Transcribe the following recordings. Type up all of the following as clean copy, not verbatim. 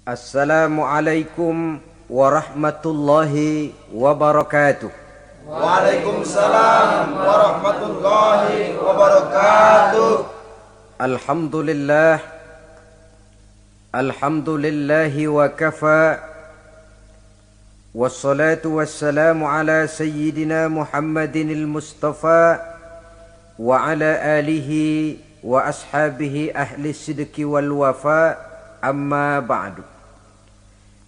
Assalamualaikum warahmatullahi wabarakatuh. Waalaikumsalam warahmatullahi wabarakatuh. Alhamdulillah. Alhamdulillahi wa kafa. Wassalatu wassalamu ala sayyidina Muhammadin al-Mustafa wa ala alihi wa ashabihi ahli sidqi wal wafa. Amma ba'du.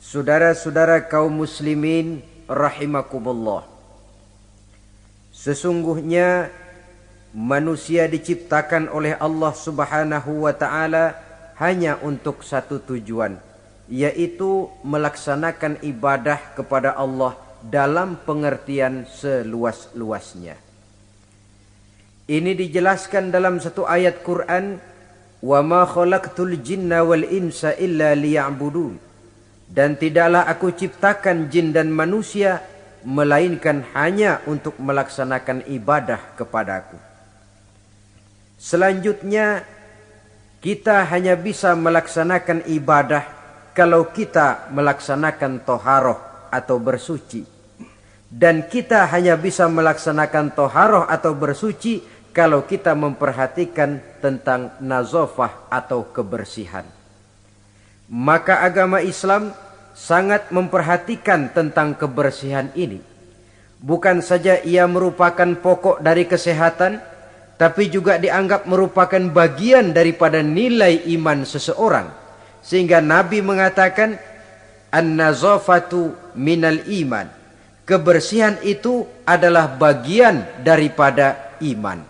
Saudara-saudara kaum muslimin rahimakumullah. Sesungguhnya manusia diciptakan oleh Allah Subhanahu wa taala hanya untuk satu tujuan, yaitu melaksanakan ibadah kepada Allah dalam pengertian seluas-luasnya. Ini dijelaskan dalam satu ayat Quran, "Wa ma khalaqtul jinna wal insa illa liya'budun." Dan tidaklah aku ciptakan jin dan manusia melainkan hanya untuk melaksanakan ibadah kepadaku. Selanjutnya, kita hanya bisa melaksanakan ibadah kalau kita melaksanakan toharoh atau bersuci. Dan kita hanya bisa melaksanakan toharoh atau bersuci kalau kita memperhatikan tentang nazafah atau kebersihan. Maka agama Islam sangat memperhatikan tentang kebersihan ini. Bukan saja ia merupakan pokok dari kesehatan, tapi juga dianggap merupakan bagian daripada nilai iman seseorang. Sehingga Nabi mengatakan, "An-nazafatu minal iman." Kebersihan itu adalah bagian daripada iman.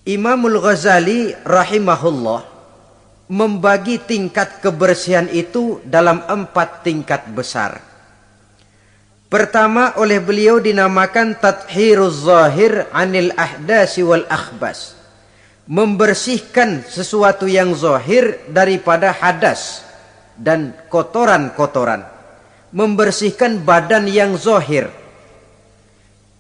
Imamul Ghazali rahimahullah membagi tingkat kebersihan itu dalam 4 tingkat besar. Pertama, oleh beliau dinamakan tathhiruz zahir anil ahdasi wal akhbas. Membersihkan sesuatu yang zahir daripada hadas dan kotoran-kotoran. Membersihkan badan yang zahir.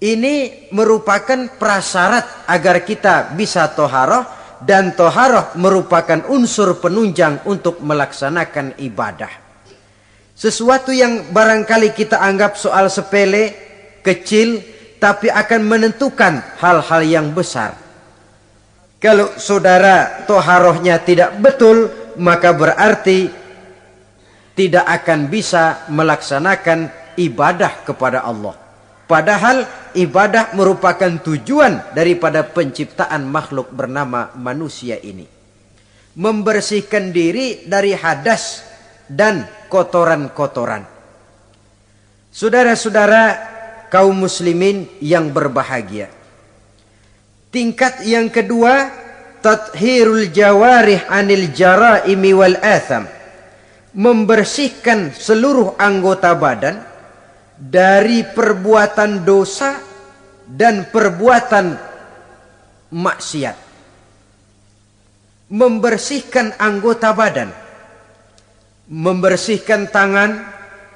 Ini merupakan prasyarat agar kita bisa toharoh, dan toharoh merupakan unsur penunjang untuk melaksanakan ibadah. Sesuatu yang barangkali kita anggap soal sepele, kecil, tapi akan menentukan hal-hal yang besar. Kalau saudara toharohnya tidak betul, maka berarti tidak akan bisa melaksanakan ibadah kepada Allah. Padahal ibadah merupakan tujuan daripada penciptaan makhluk bernama manusia ini. Membersihkan diri dari hadas dan kotoran-kotoran. Saudara-saudara kaum muslimin yang berbahagia. Tingkat yang kedua, tathhirul jawarih anil jaraimi wal atham. Membersihkan seluruh anggota badan dari perbuatan dosa dan perbuatan maksiat. Membersihkan anggota badan, membersihkan tangan,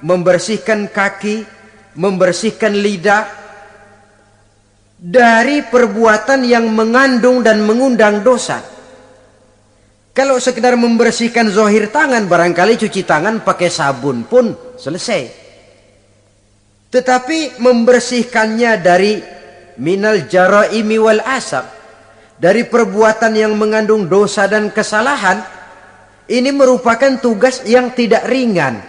membersihkan kaki, membersihkan lidah dari perbuatan yang mengandung dan mengundang dosa. Kalau sekedar membersihkan zahir tangan, barangkali cuci tangan pakai sabun pun selesai. Tetapi membersihkannya dari minal jaraimi wal asab, dari perbuatan yang mengandung dosa dan kesalahan, ini merupakan tugas yang tidak ringan.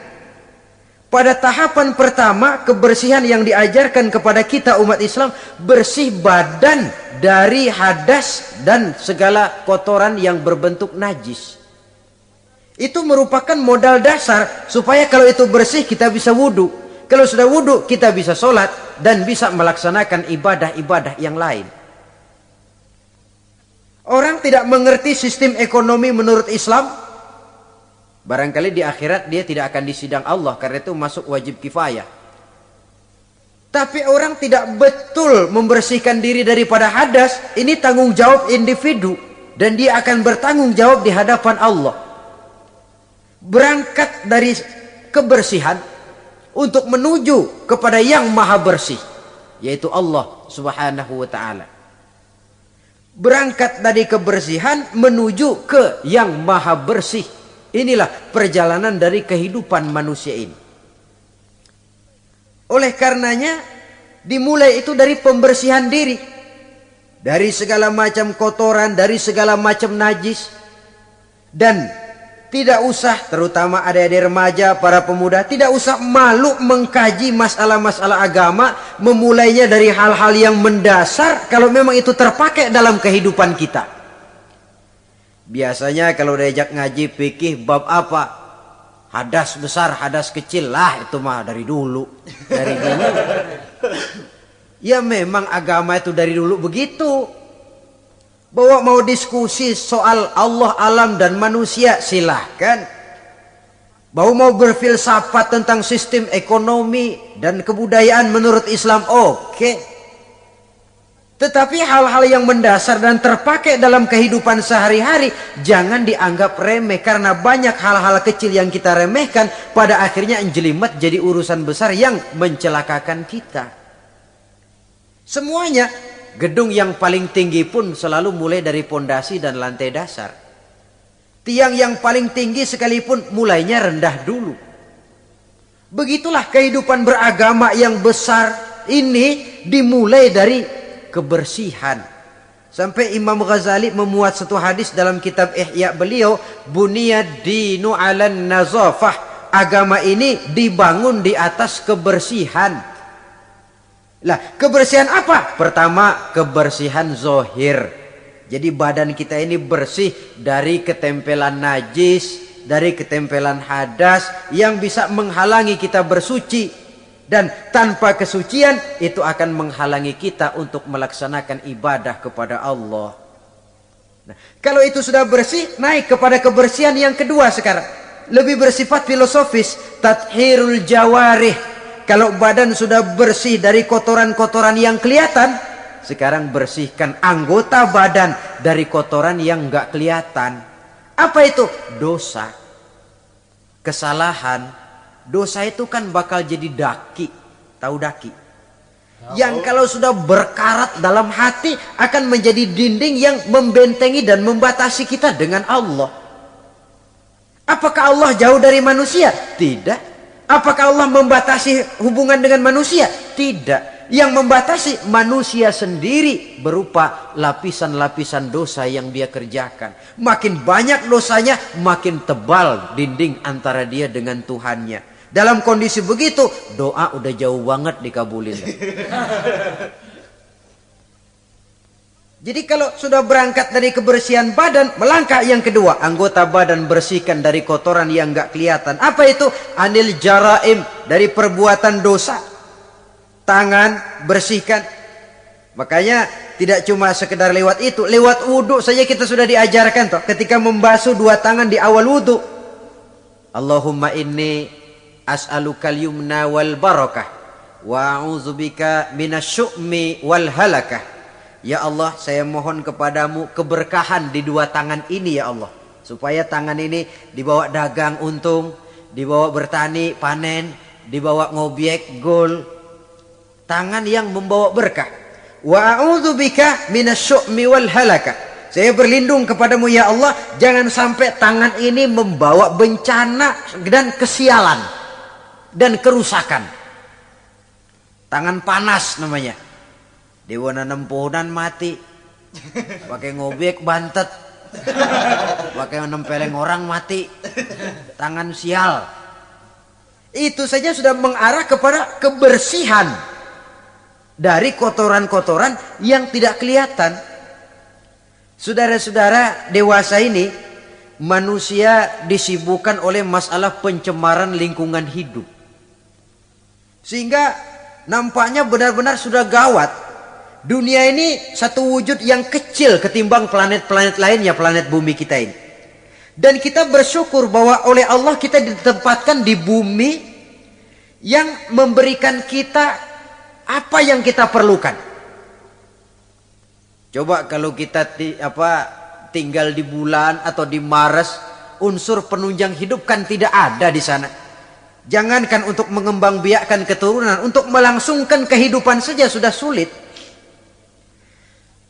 Pada tahapan pertama, kebersihan yang diajarkan kepada kita umat Islam, bersih badan dari hadas dan segala kotoran yang berbentuk najis. Itu merupakan modal dasar supaya kalau itu bersih kita bisa wudu. Kalau sudah wudu, kita bisa sholat dan bisa melaksanakan ibadah-ibadah yang lain. Orang tidak mengerti sistem ekonomi menurut Islam, barangkali di akhirat dia tidak akan disidang Allah, karena itu masuk wajib kifayah. Tapi orang tidak betul membersihkan diri daripada hadas, ini tanggung jawab individu, dan dia akan bertanggung jawab di hadapan Allah. Berangkat dari kebersihan untuk menuju kepada yang maha bersih, yaitu Allah Subhanahu wa ta'ala. Berangkat dari kebersihan menuju ke yang maha bersih, Inilah perjalanan dari kehidupan manusia ini. Oleh karenanya dimulai itu dari pembersihan diri. Dari segala macam kotoran, dari segala macam najis. Dan tidak usah, terutama adik-adik remaja, para pemuda, tidak usah malu mengkaji masalah-masalah agama, memulainya dari hal-hal yang mendasar kalau memang itu terpakai dalam kehidupan kita. Biasanya kalau diajak ngaji fikih bab apa? Hadas besar, hadas kecil lah, itu mah dari dulu. Dari dulu. Ya memang agama itu dari dulu begitu. Bahwa mau diskusi soal Allah, alam dan manusia, silahkan. Bahwa mau berfilsafat tentang sistem ekonomi dan kebudayaan menurut Islam, oke. Tetapi hal-hal yang mendasar dan terpakai dalam kehidupan sehari-hari jangan dianggap remeh, karena banyak hal-hal kecil yang kita remehkan pada akhirnya menjelimet jadi urusan besar yang mencelakakan kita. Semuanya, gedung yang paling tinggi pun selalu mulai dari pondasi dan lantai dasar. Tiang yang paling tinggi sekalipun mulainya rendah dulu. Begitulah kehidupan beragama yang besar ini dimulai dari kebersihan. Sampai Imam Ghazali memuat satu hadis dalam kitab Ihya beliau, buniyad dinu 'alan nazafah. Agama ini dibangun di atas kebersihan. Lah, kebersihan apa? Pertama, kebersihan zohir. Jadi badan kita ini bersih dari ketempelan najis, dari ketempelan hadas yang bisa menghalangi kita bersuci. Dan tanpa kesucian itu akan menghalangi kita untuk melaksanakan ibadah kepada Allah. Nah, kalau itu sudah bersih, naik kepada kebersihan yang kedua sekarang. Lebih bersifat filosofis, tathhirul jawarih. Kalau badan sudah bersih dari kotoran-kotoran yang kelihatan, sekarang bersihkan anggota badan dari kotoran yang enggak kelihatan. Apa itu? Dosa. Kesalahan. Dosa itu kan bakal jadi daki. Tahu daki? Yang kalau sudah berkarat dalam hati akan menjadi dinding yang membentengi dan membatasi kita dengan Allah. Apakah Allah jauh dari manusia? Tidak. Apakah Allah membatasi hubungan dengan manusia? Tidak. Yang membatasi manusia sendiri berupa lapisan-lapisan dosa yang dia kerjakan. Makin banyak dosanya, makin tebal dinding antara dia dengan Tuhannya. Dalam kondisi begitu, doa udah jauh banget dikabulin. Jadi kalau sudah berangkat dari kebersihan badan, melangkah yang kedua, anggota badan bersihkan dari kotoran yang enggak kelihatan. Apa itu? Anil jaraim, dari perbuatan dosa. Tangan bersihkan. Makanya tidak cuma sekedar lewat itu, lewat wudhu saja kita sudah diajarkan toh. Ketika membasuh dua tangan di awal wudhu, Allahumma inni as'alukal yumna wal barakah wa a'udzubika minasyu'mi wal halakah. Ya Allah, saya mohon kepadamu keberkahan di dua tangan ini ya Allah. Supaya tangan ini dibawa dagang untung, dibawa bertani panen, dibawa ngobyek gol. Tangan yang membawa berkah. Wa a'udzubika minasyu'mi wal halakah. Saya berlindung kepadamu ya Allah, jangan sampai tangan ini membawa bencana dan kesialan dan kerusakan. Tangan panas namanya. Dewa nanam pohonan mati, pakai ngobek bantet, pakai nempeleng orang mati, tangan sial. Itu saja sudah mengarah kepada kebersihan dari kotoran-kotoran yang tidak kelihatan. Saudara-saudara dewasa ini, manusia disibukkan oleh masalah pencemaran lingkungan hidup. Sehingga nampaknya benar-benar sudah gawat. Dunia ini satu wujud yang kecil ketimbang planet-planet lainnya, planet bumi kita ini. Dan kita bersyukur bahwa oleh Allah kita ditempatkan di bumi yang memberikan kita apa yang kita perlukan. Coba kalau kita tinggal di bulan atau di Mars, unsur penunjang hidup kan tidak ada di sana. Jangankan untuk mengembangbiakkan keturunan, untuk melangsungkan kehidupan saja sudah sulit.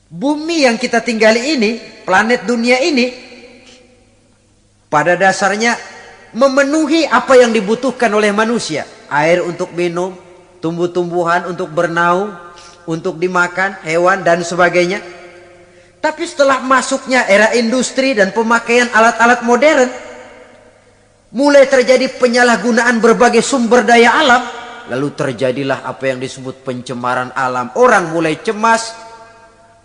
Bumi yang kita tinggali ini, planet dunia ini, pada dasarnya memenuhi apa yang dibutuhkan oleh manusia. Air untuk minum, tumbuh-tumbuhan untuk bernaung, untuk dimakan, hewan dan sebagainya. Tapi setelah masuknya era industri dan pemakaian alat-alat modern, mulai terjadi penyalahgunaan berbagai sumber daya alam. Lalu terjadilah apa yang disebut pencemaran alam. Orang mulai cemas,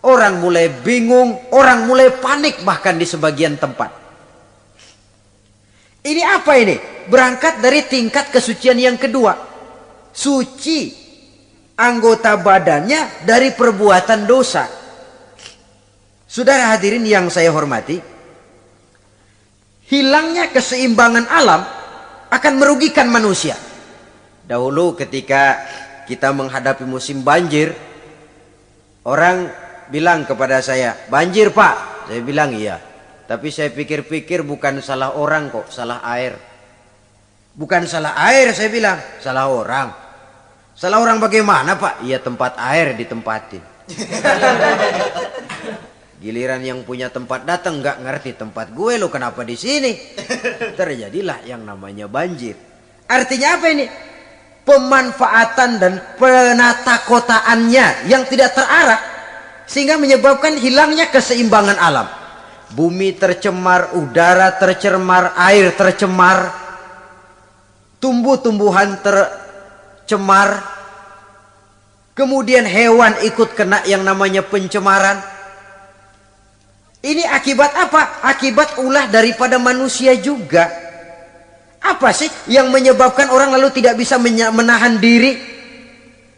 orang mulai bingung, orang mulai panik bahkan di sebagian tempat. Ini apa ini? Berangkat dari tingkat kesucian yang kedua. Suci anggota badannya dari perbuatan dosa. Saudara hadirin yang saya hormati, hilangnya keseimbangan alam akan merugikan manusia. Dahulu ketika kita menghadapi musim banjir, orang bilang kepada saya, "Banjir Pak." Saya bilang iya. Tapi saya pikir-pikir bukan salah orang kok, salah air. Bukan salah air, saya bilang, salah orang. Salah orang bagaimana Pak? Iya, tempat air ditempatin. Giliran yang punya tempat datang nggak ngerti tempat gue, lo kenapa di sini? Terjadilah yang namanya banjir. Artinya apa ini? Pemanfaatan dan penata kotaannya yang tidak terarah, sehingga menyebabkan hilangnya keseimbangan alam. Bumi tercemar, udara tercemar, air tercemar, tumbuh-tumbuhan tercemar, kemudian hewan ikut kena yang namanya pencemaran. Ini akibat apa? Akibat ulah daripada manusia juga. Apa sih yang menyebabkan orang lalu tidak bisa menahan diri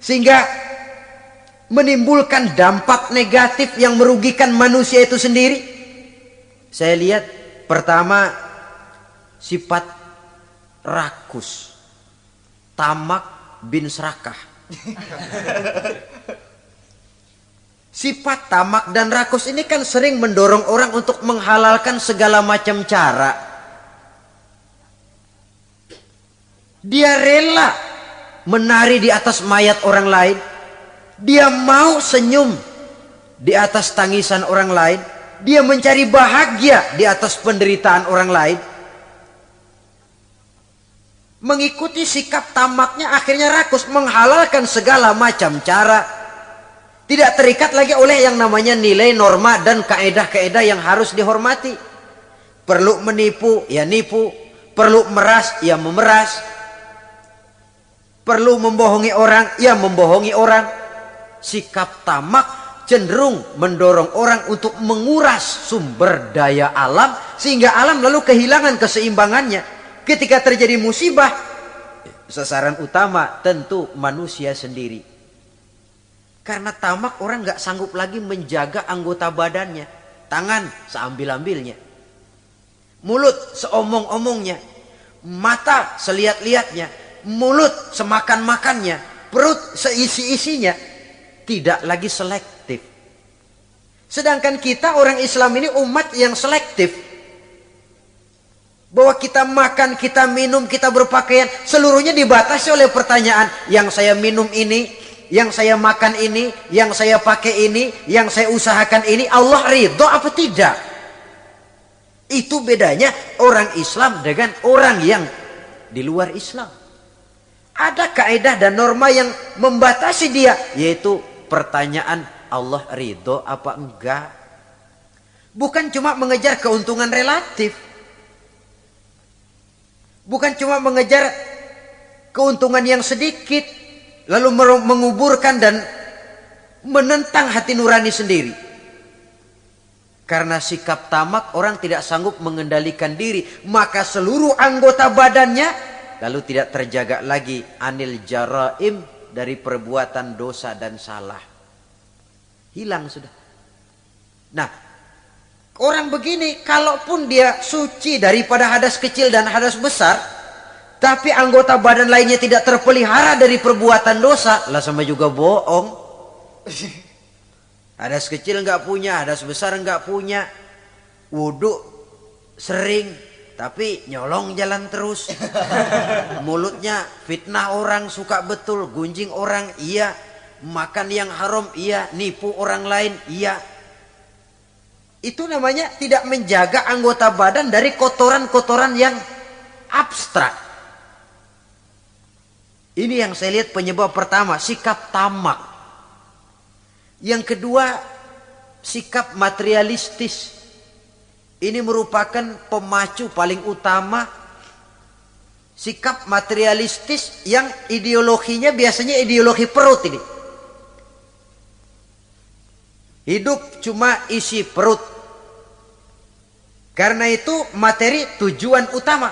sehingga menimbulkan dampak negatif yang merugikan manusia itu sendiri? Saya lihat pertama sifat rakus, tamak bin serakah. Sifat tamak dan rakus ini kan sering mendorong orang untuk menghalalkan segala macam cara. Dia rela menari di atas mayat orang lain. Dia mau senyum di atas tangisan orang lain. Dia mencari bahagia di atas penderitaan orang lain. Mengikuti sikap tamaknya akhirnya rakus, menghalalkan segala macam cara. Tidak terikat lagi oleh yang namanya nilai, norma dan kaedah-kaedah yang harus dihormati. Perlu menipu, ya nipu. Perlu meras, ya memeras. Perlu membohongi orang, ya membohongi orang. Sikap tamak cenderung mendorong orang untuk menguras sumber daya alam, sehingga alam lalu kehilangan keseimbangannya. Ketika terjadi musibah, sasaran utama tentu manusia sendiri. Karena tamak orang nggak sanggup lagi menjaga anggota badannya. Tangan seambil-ambilnya, mulut seomong-omongnya, mata selihat-lihatnya, mulut semakan-makannya, perut seisi-isinya, tidak lagi selektif. Sedangkan kita orang Islam ini umat yang selektif. Bahwa kita makan, kita minum, kita berpakaian, seluruhnya dibatasi oleh pertanyaan, yang saya minum ini, yang saya makan ini, yang saya pakai ini, yang saya usahakan ini, Allah ridho apa tidak? Itu bedanya orang Islam dengan orang yang di luar Islam. Ada kaedah dan norma yang membatasi dia, yaitu pertanyaan Allah ridho apa enggak. Bukan cuma mengejar keuntungan relatif, bukan cuma mengejar keuntungan yang sedikit lalu menguburkan dan menentang hati nurani sendiri. Karena sikap tamak, orang tidak sanggup mengendalikan diri, maka seluruh anggota badannya lalu tidak terjaga lagi anil jaraim, dari perbuatan dosa dan salah. Hilang sudah. Nah, orang begini kalaupun dia suci daripada hadas kecil dan hadas besar, tapi anggota badan lainnya tidak terpelihara dari perbuatan dosa, lah sama juga bohong. Hadas kecil nggak punya, hadas besar nggak punya, wudhu sering tapi nyolong jalan terus. Mulutnya fitnah orang, suka betul, gunjing orang, iya. Makan yang haram, iya. Nipu orang lain, iya. Itu namanya tidak menjaga anggota badan dari kotoran-kotoran yang abstrak. Ini yang saya lihat penyebab pertama, sikap tamak. Yang kedua, sikap materialistis. Ini merupakan pemacu paling utama. Sikap materialistis yang ideologinya biasanya ideologi perut ini. Hidup cuma isi perut. Karena itu materi tujuan utama.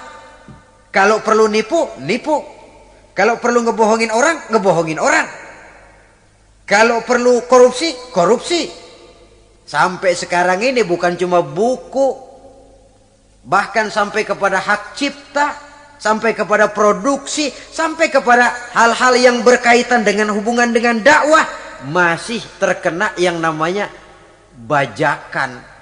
Kalau perlu nipu, nipu. Kalau perlu ngebohongin orang, ngebohongin orang. Kalau perlu korupsi, korupsi. Sampai sekarang ini bukan cuma buku, bahkan sampai kepada hak cipta, sampai kepada produksi, sampai kepada hal-hal yang berkaitan dengan hubungan dengan dakwah, masih terkena yang namanya bajakan.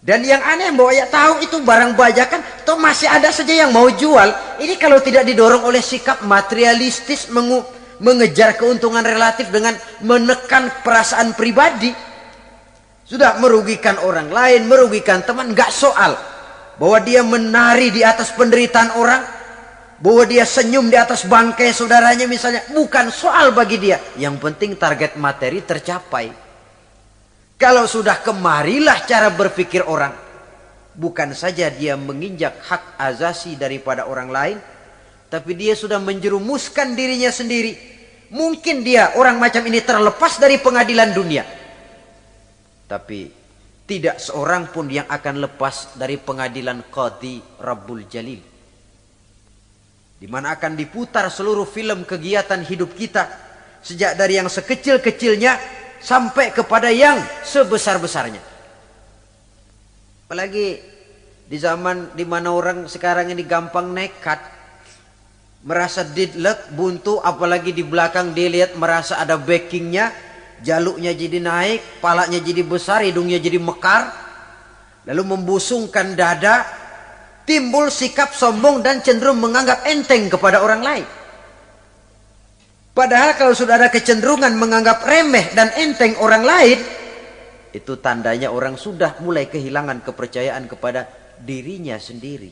Dan yang aneh bahwa ya tahu itu barang bajakan, toh masih ada saja yang mau jual. Ini kalau tidak didorong oleh sikap materialistis mengejar keuntungan relatif dengan menekan perasaan pribadi, sudah merugikan orang lain, merugikan teman, nggak soal. Bahwa dia menari di atas penderitaan orang, bahwa dia senyum di atas bangkai saudaranya misalnya, bukan soal bagi dia. Yang penting target materi tercapai. Kalau sudah kemarilah cara berpikir orang. Bukan saja dia menginjak hak azasi daripada orang lain, tapi dia sudah menjerumuskan dirinya sendiri. Mungkin dia orang macam ini terlepas dari pengadilan dunia, tapi tidak seorang pun yang akan lepas dari pengadilan Qadhi Rabbul Jalil, di mana akan diputar seluruh film kegiatan hidup kita, sejak dari yang sekecil-kecilnya sampai kepada yang sebesar-besarnya. Apalagi di zaman di mana orang sekarang ini gampang nekat, merasa didlek, buntu, apalagi di belakang dilihat merasa ada backingnya, jaluknya jadi naik, palanya jadi besar, hidungnya jadi mekar, lalu membusungkan dada, timbul sikap sombong dan cenderung menganggap enteng kepada orang lain. Padahal kalau sudah ada kecenderungan menganggap remeh dan enteng orang lain, itu tandanya orang sudah mulai kehilangan kepercayaan kepada dirinya sendiri.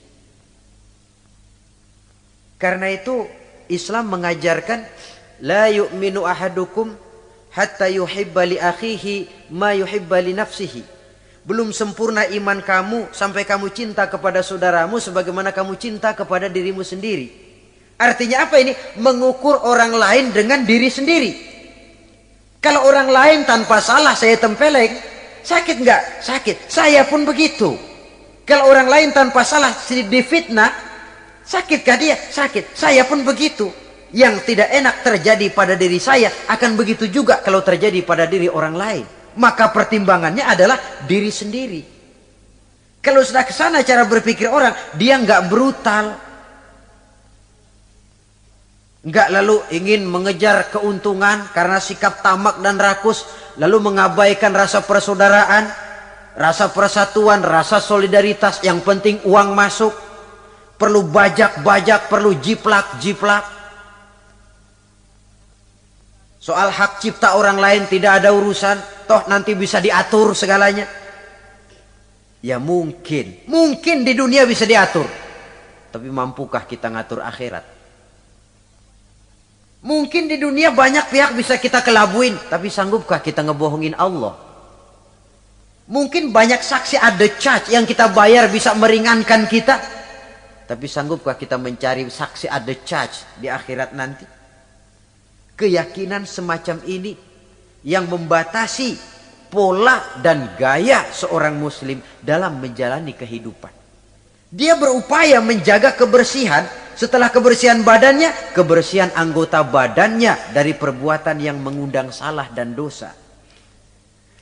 Karena itu Islam mengajarkan la yu'minu ahadukum hatta yuhibba li akhihi ma yuhibba li nafsihi. Belum sempurna iman kamu sampai kamu cinta kepada saudaramu sebagaimana kamu cinta kepada dirimu sendiri. Artinya apa ini? Mengukur orang lain dengan diri sendiri. Kalau orang lain tanpa salah saya tempeleng, sakit enggak? Sakit. Saya pun begitu. Kalau orang lain tanpa salah difitnah, sakitkah dia? Sakit. Saya pun begitu. Yang tidak enak terjadi pada diri saya akan begitu juga kalau terjadi pada diri orang lain. Maka pertimbangannya adalah diri sendiri. Kalau sudah ke sana cara berpikir orang, dia enggak brutal. Enggak lalu ingin mengejar keuntungan karena sikap tamak dan rakus, lalu mengabaikan rasa persaudaraan, rasa persatuan, rasa solidaritas. Yang penting uang masuk, perlu bajak-bajak, perlu jiplak-jiplak. Soal hak cipta orang lain tidak ada urusan, toh nanti bisa diatur segalanya. Ya mungkin di dunia bisa diatur, tapi mampukah kita ngatur akhirat? Mungkin di dunia banyak pihak bisa kita kelabuin, tapi sanggupkah kita ngebohongin Allah? Mungkin banyak saksi ada charge yang kita bayar bisa meringankan kita, tapi sanggupkah kita mencari saksi ada charge di akhirat nanti? Keyakinan semacam ini yang membatasi pola dan gaya seorang muslim dalam menjalani kehidupan. Dia berupaya menjaga kebersihan. Setelah kebersihan badannya, kebersihan anggota badannya dari perbuatan yang mengundang salah dan dosa.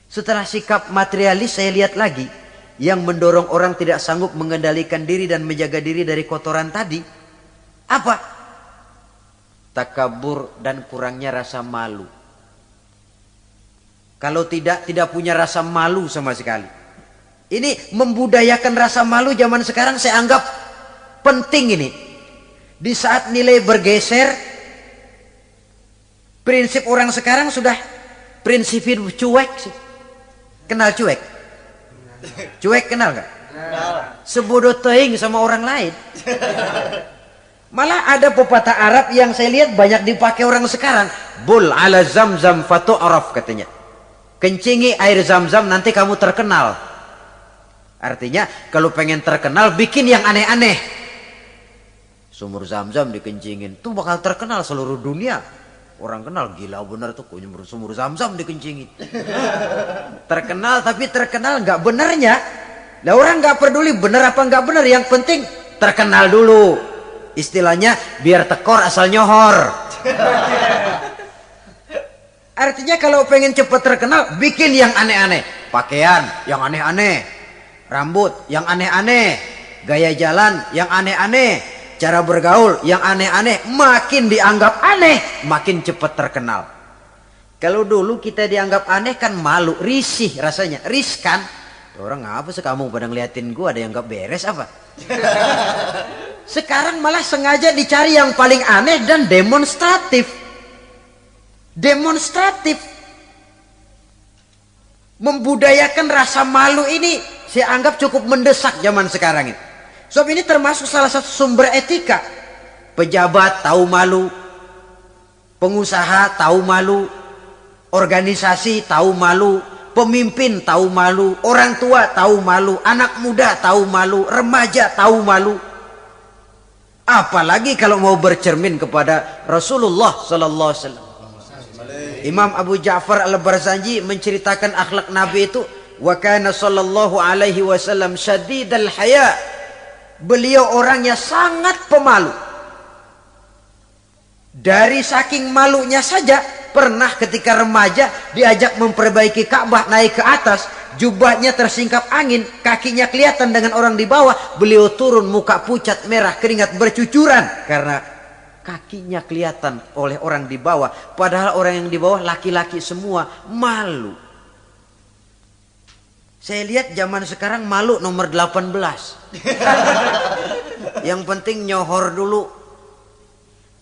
Setelah sikap materialis saya lihat lagi, yang mendorong orang tidak sanggup mengendalikan diri dan menjaga diri dari kotoran tadi. Apa? Takabur dan kurangnya rasa malu. Kalau tidak punya rasa malu sama sekali. Ini membudayakan rasa malu zaman sekarang saya anggap penting ini. Di saat nilai bergeser, prinsip orang sekarang sudah prinsip hidup cuek sih. Kenal cuek? Cuek kenal nggak? Sebodoh teing sama orang lain. Malah ada pepatah Arab yang saya lihat banyak dipakai orang sekarang. Bul ala zamzam fatu'raf katanya. Kencingi air zam-zam nanti kamu terkenal. Artinya kalau pengen terkenal bikin yang aneh-aneh. Sumur zam-zam dikencingin, tuh bakal terkenal seluruh dunia. Orang kenal, gila bener tuh sumur zam-zam dikencingin. Terkenal tapi terkenal nggak benernya. Lah orang nggak peduli bener apa nggak bener, yang penting terkenal dulu. Istilahnya biar tekor asal nyohor. Artinya kalau pengen cepet terkenal bikin yang aneh-aneh. Pakaian yang aneh-aneh, rambut yang aneh-aneh, gaya jalan yang aneh-aneh, cara bergaul yang aneh-aneh. Makin dianggap aneh makin cepat terkenal. Kalau dulu kita dianggap aneh kan malu, risih rasanya, riskan. Orang ngapa sih kamu pada ngeliatin gua, ada yang gak beres apa? Sekarang malah sengaja dicari yang paling aneh dan demonstratif. Demonstratif. Membudayakan rasa malu ini saya anggap cukup mendesak zaman sekarang ini. Sebab ini termasuk salah satu sumber etika. Pejabat tahu malu, pengusaha tahu malu, organisasi tahu malu, pemimpin tahu malu, orang tua tahu malu, anak muda tahu malu, remaja tahu malu. Apalagi kalau mau bercermin kepada Rasulullah sallallahu alaihi wasallam. Imam Abu Ja'far Al-Barzanji menceritakan akhlak Nabi itu, wa kana sallallahu alaihi wasallam syadidal haya. Beliau orangnya sangat pemalu. Dari saking malunya saja, pernah ketika remaja diajak memperbaiki Ka'bah, naik ke atas, jubahnya tersingkap angin, kakinya kelihatan dengan orang di bawah. Beliau turun, muka pucat merah, keringat bercucuran karena kakinya kelihatan oleh orang di bawah. Padahal orang yang di bawah laki-laki semua, malu. Saya lihat zaman sekarang malu nomor 18. Yang penting nyohor dulu.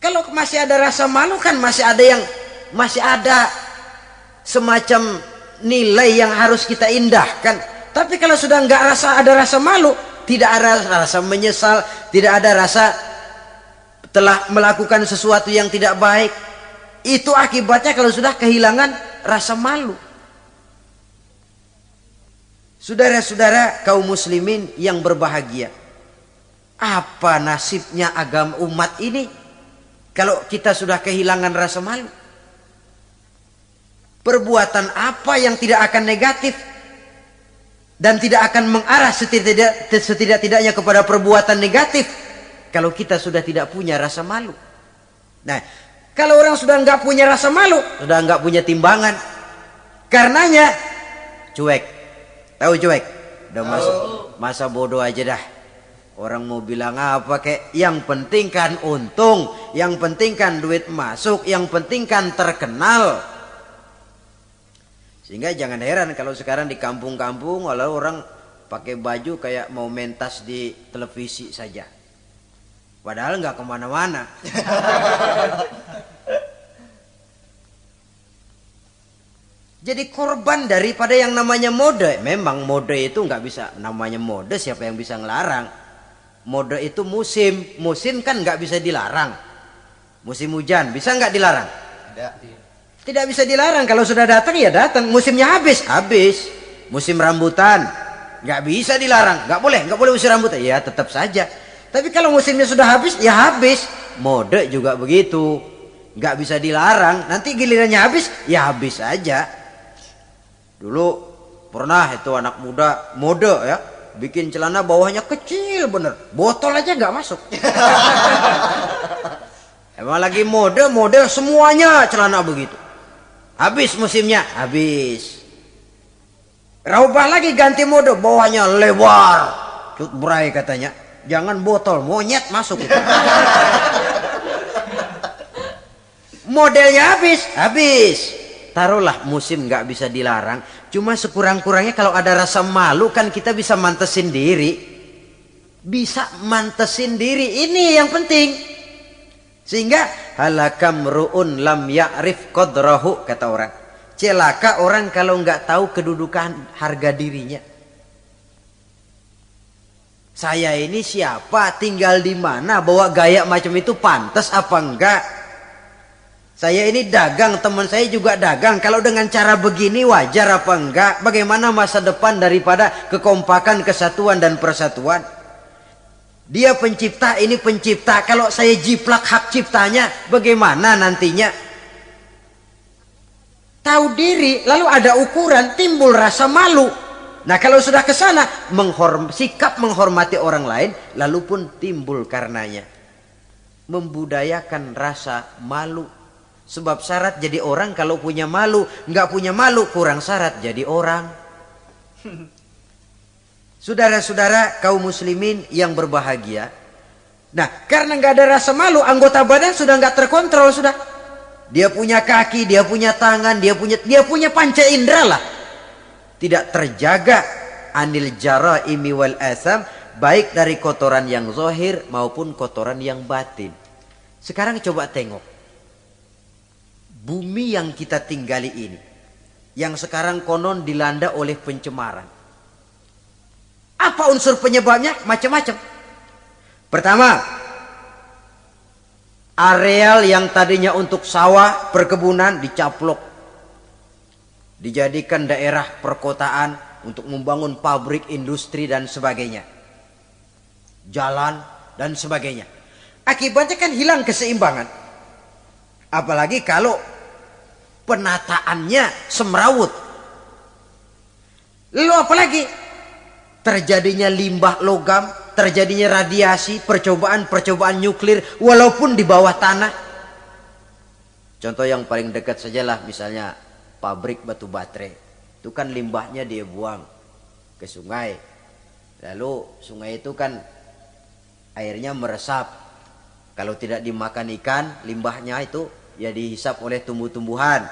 Kalau masih ada rasa malu kan masih ada semacam nilai yang harus kita indahkan. Tapi kalau sudah nggak ada rasa malu, tidak ada rasa menyesal, tidak ada rasa telah melakukan sesuatu yang tidak baik. Itu akibatnya kalau sudah kehilangan rasa malu. Saudara-saudara kaum muslimin yang berbahagia, apa nasibnya agama umat ini kalau kita sudah kehilangan rasa malu? Perbuatan apa yang tidak akan negatif dan tidak akan mengarah setidak-tidaknya kepada perbuatan negatif kalau kita sudah tidak punya rasa malu? Nah, kalau orang sudah nggak punya rasa malu, sudah nggak punya timbangan, karenanya cuek. Tahu cuek? Udah masa bodoh aja dah. Orang mau bilang apa kek, yang penting kan untung, yang penting kan duit masuk, yang penting kan terkenal. Sehingga jangan heran kalau sekarang di kampung-kampung walau orang pakai baju kayak mau mentas di televisi saja. Padahal nggak kemana-mana. Jadi korban daripada yang namanya mode. Memang mode itu nggak bisa namanya mode, siapa yang bisa ngelarang? Mode itu musim, musim kan nggak bisa dilarang. Musim hujan bisa nggak dilarang? Tidak bisa dilarang. Kalau sudah datang ya datang. Musimnya habis. Musim rambutan nggak bisa dilarang, nggak boleh musim rambutan. Ya tetap saja. Tapi kalau musimnya sudah habis ya habis. Mode juga begitu, nggak bisa dilarang. Nanti gilirannya habis ya habis saja. Dulu pernah itu anak muda mode ya, bikin celana bawahnya kecil bener, botol aja nggak masuk. Emang lagi mode semuanya celana begitu. Habis musimnya, habis. Raubah lagi ganti mode, bawahnya lebar, cut bray katanya. Jangan botol, monyet masuk. Modelnya habis. Taruhlah musim nggak bisa dilarang, cuma sekurang-kurangnya kalau ada rasa malu kan kita bisa mantesin diri. Ini yang penting. Sehingga halakam ru'un lam ya'rif qadrahu, kata orang. Celaka orang kalau nggak tahu kedudukan harga dirinya. Saya ini siapa, tinggal di mana, bawa gaya macam itu pantas apa enggak? Saya ini dagang, teman saya juga dagang. Kalau dengan cara begini wajar apa enggak? Bagaimana masa depan daripada kekompakan, kesatuan dan persatuan? Dia pencipta, ini pencipta. Kalau saya jiplak hak ciptanya, bagaimana nantinya? Tahu diri, lalu ada ukuran, timbul rasa malu. Nah kalau sudah ke sana, sikap menghormati orang lain, lalu pun timbul karenanya membudayakan rasa malu. Sebab syarat jadi orang kalau punya malu, nggak punya malu kurang syarat jadi orang. Saudara-saudara kaum muslimin yang berbahagia. Nah karena nggak ada rasa malu, anggota badan sudah nggak terkontrol sudah. Dia punya kaki, dia punya tangan, dia punya panca indera lah. Tidak terjaga anil jaraimi wal asam, baik dari kotoran yang zahir maupun kotoran yang batin. Sekarang coba tengok bumi yang kita tinggali ini, yang sekarang konon dilanda oleh pencemaran. Apa unsur penyebabnya? Macam-macam. Pertama, areal yang tadinya untuk sawah, perkebunan dicaplok, dijadikan daerah perkotaan untuk membangun pabrik, industri dan sebagainya, jalan dan sebagainya. Akibatnya kan hilang keseimbangan. Apalagi kalau penataannya semrawut. Lalu apalagi terjadinya limbah logam, terjadinya radiasi, percobaan nuklir walaupun di bawah tanah. Contoh yang paling dekat sajalah misalnya pabrik batu baterai. Itu kan limbahnya dia buang ke sungai. Lalu sungai itu kan airnya meresap. Kalau tidak dimakan ikan, limbahnya itu ya dihisap oleh tumbuh-tumbuhan.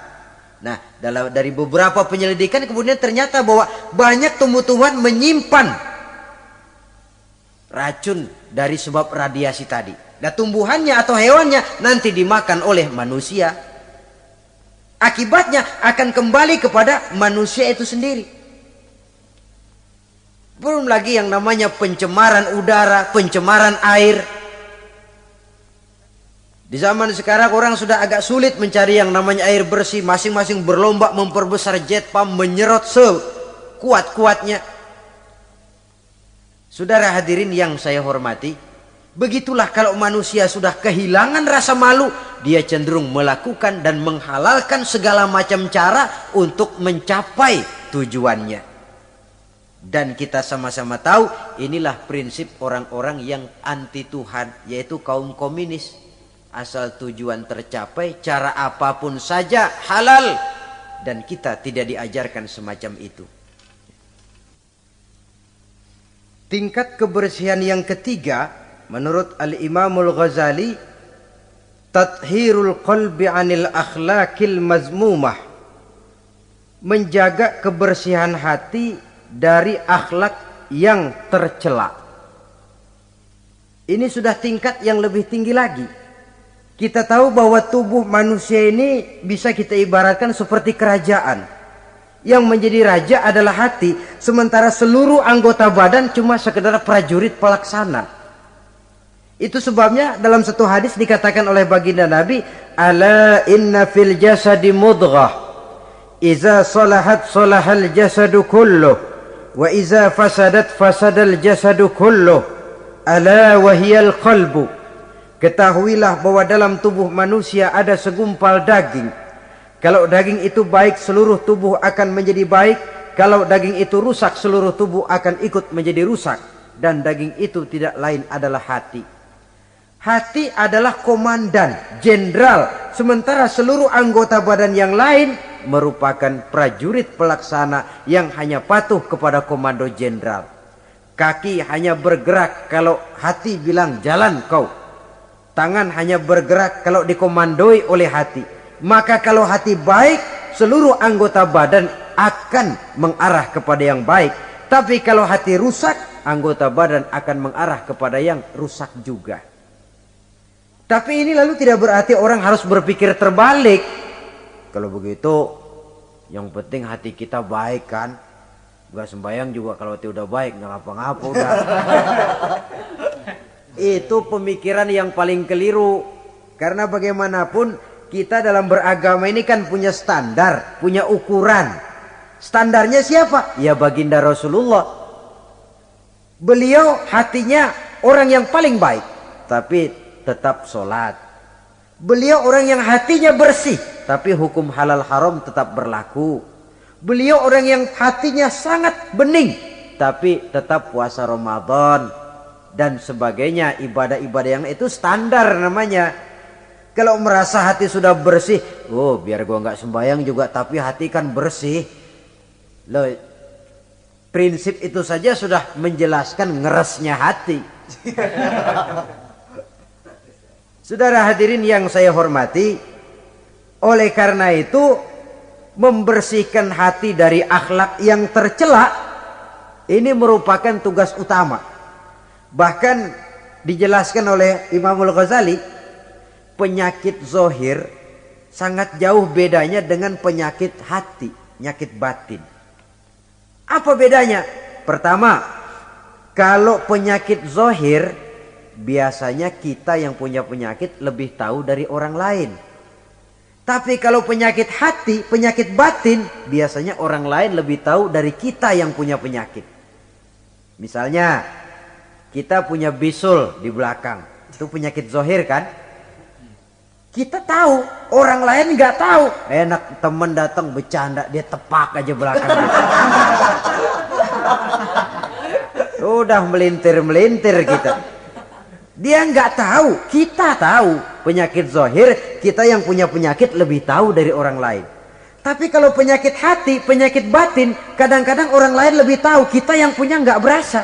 Nah, dari beberapa penyelidikan kemudian ternyata bahwa banyak tumbuh-tumbuhan menyimpan racun dari sebab radiasi tadi. Nah, tumbuhannya atau hewannya nanti dimakan oleh manusia. Akibatnya akan kembali kepada manusia itu sendiri. Belum lagi yang namanya pencemaran udara, pencemaran air. Di zaman sekarang orang sudah agak sulit mencari yang namanya air bersih. Masing-masing berlomba memperbesar jet pump, menyerot sekuat-kuatnya. Saudara hadirin yang saya hormati, begitulah kalau manusia sudah kehilangan rasa malu, dia cenderung melakukan dan menghalalkan segala macam cara untuk mencapai tujuannya. Dan kita sama-sama tahu inilah prinsip orang-orang yang anti Tuhan, yaitu kaum komunis. Asal tujuan tercapai, cara apapun saja halal. Dan kita tidak diajarkan semacam itu. Tingkat kebersihan yang ketiga, menurut Al-Imamul Ghazali, tathhirul qalbi anil akhlaqil mazmumah. Menjaga kebersihan hati dari akhlak yang tercela. Ini sudah tingkat yang lebih tinggi lagi. Kita tahu bahwa tubuh manusia ini bisa kita ibaratkan seperti kerajaan. Yang menjadi raja adalah hati, sementara seluruh anggota badan cuma sekedar prajurit pelaksana. Itu sebabnya dalam satu hadis dikatakan oleh baginda Nabi, ala inna fil jasadi mudghah, iza salahat salahal jasadu kulluh, wa iza fasadat fasadal jasadu kulluh, ala wahiyal qalbu. Ketahuilah bahwa dalam tubuh manusia ada segumpal daging. Kalau daging itu baik, seluruh tubuh akan menjadi baik. Kalau daging itu rusak, seluruh tubuh akan ikut menjadi rusak. Dan daging itu tidak lain adalah hati. Hati adalah komandan, jenderal. Sementara seluruh anggota badan yang lain merupakan prajurit pelaksana yang hanya patuh kepada komando jenderal. Kaki hanya bergerak kalau hati bilang jalan kau. Tangan hanya bergerak kalau dikomandoi oleh hati. Maka kalau hati baik, seluruh anggota badan akan mengarah kepada yang baik. Tapi kalau hati rusak, anggota badan akan mengarah kepada yang rusak juga. Tapi ini lalu tidak berarti orang harus berpikir terbalik. Kalau begitu, Yang penting hati kita baik kan. Gak sembahyang juga kalau hati udah baik, gak ngapa-ngapa udah. Itu pemikiran yang paling keliru. Karena bagaimanapun kita dalam beragama ini kan punya standar, punya ukuran. Standarnya siapa? Ya baginda Rasulullah. Beliau hatinya orang yang paling baik, tapi tetap sholat. Beliau orang yang hatinya bersih, tapi hukum halal haram tetap berlaku. Beliau orang yang hatinya sangat bening, tapi tetap puasa Ramadan dan sebagainya, ibadah-ibadah yang itu standar namanya. Kalau merasa hati sudah bersih, oh biar gua nggak sembahyang juga tapi hati kan bersih. Loh, prinsip itu saja sudah menjelaskan ngeresnya hati. Saudara hadirin yang saya hormati, oleh karena itu membersihkan hati dari akhlak yang tercela ini merupakan tugas utama. Bahkan dijelaskan oleh Imamul Ghazali, penyakit zohir sangat jauh bedanya dengan penyakit hati, penyakit batin. Apa bedanya? Pertama, kalau penyakit zohir biasanya kita yang punya penyakit lebih tahu dari orang lain. Tapi kalau penyakit hati, penyakit batin, biasanya orang lain lebih tahu dari kita yang punya penyakit. Misalnya, kita punya bisul di belakang. Itu penyakit zohir kan? Kita tahu, orang lain nggak tahu. Enak teman datang bercanda, dia tepak aja belakang. Udah melintir-melintir kita. Dia nggak tahu, kita tahu. Penyakit zohir, kita yang punya penyakit lebih tahu dari orang lain. Tapi kalau penyakit hati, penyakit batin, kadang-kadang orang lain lebih tahu, kita yang punya nggak berasa.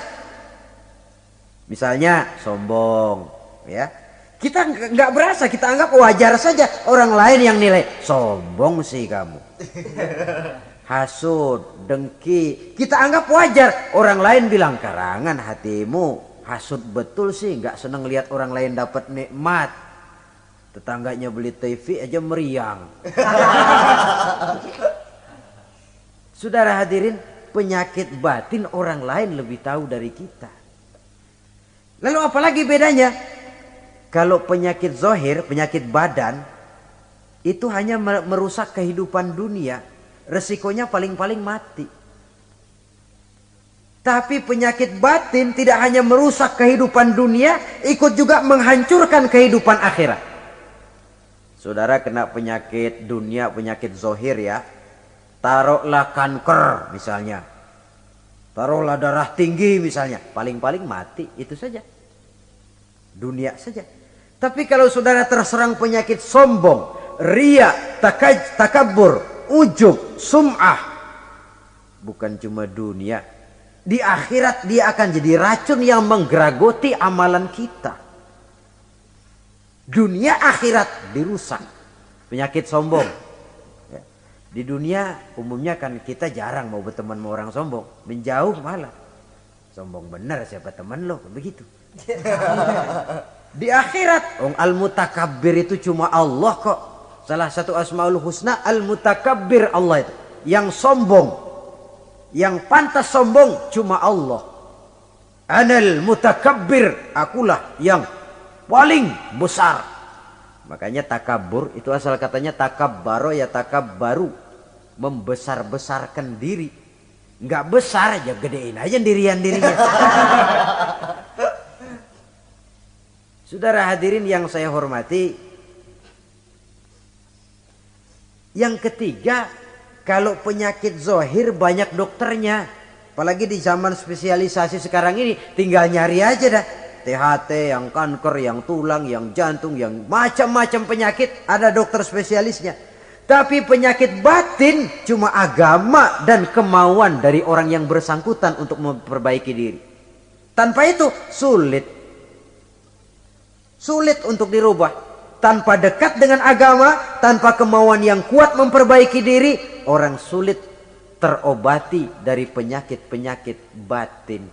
Misalnya sombong, ya. Kita nggak berasa, kita anggap wajar saja. Orang lain yang nilai, sombong sih kamu. Hasud, dengki, kita anggap wajar. Orang lain bilang, karangan hatimu hasud betul sih, nggak seneng lihat orang lain dapat nikmat. Tetangganya beli TV aja meriang. Saudara hadirin, penyakit batin orang lain lebih tahu dari kita. Lalu apalagi bedanya? Kalau penyakit zohir, penyakit badan, itu hanya merusak kehidupan dunia. Resikonya paling-paling mati. Tapi penyakit batin tidak hanya merusak kehidupan dunia, ikut juga menghancurkan kehidupan akhirat. Saudara kena penyakit dunia, penyakit zohir ya. Taruhlah kanker misalnya. Taruhlah darah tinggi misalnya. Paling-paling mati, itu saja. Dunia saja. Tapi kalau saudara terserang penyakit sombong, ria, takabur, ujub, sum'ah. Bukan cuma dunia. Di akhirat dia akan jadi racun yang menggeragoti amalan kita. Dunia akhirat dirusak. Penyakit sombong. Ya. Di dunia umumnya kan kita jarang mau berteman sama orang sombong. Menjauh malah. Sombong benar siapa teman lo. Begitu. Di akhirat, al-mutakabbir itu cuma Allah kok. Salah satu asmaul husna al-mutakabbir Allah itu. Yang sombong, yang pantas sombong cuma Allah. Anal mutakabbir, akulah yang paling besar. Makanya takabur itu asal katanya takabbaro ya takabbaru, membesar-besarkan diri. Enggak besar aja, gedein aja dirinya. Saudara hadirin yang saya hormati, yang ketiga, kalau penyakit zohir banyak dokternya. Apalagi di zaman spesialisasi sekarang ini, tinggal nyari aja dah. THT, yang kanker, yang tulang, yang jantung, yang macam-macam penyakit, ada dokter spesialisnya. Tapi penyakit batin cuma agama dan kemauan dari orang yang bersangkutan untuk memperbaiki diri. Tanpa itu sulit untuk dirubah. Tanpa dekat dengan agama, tanpa kemauan yang kuat memperbaiki diri, orang sulit terobati dari penyakit-penyakit batin.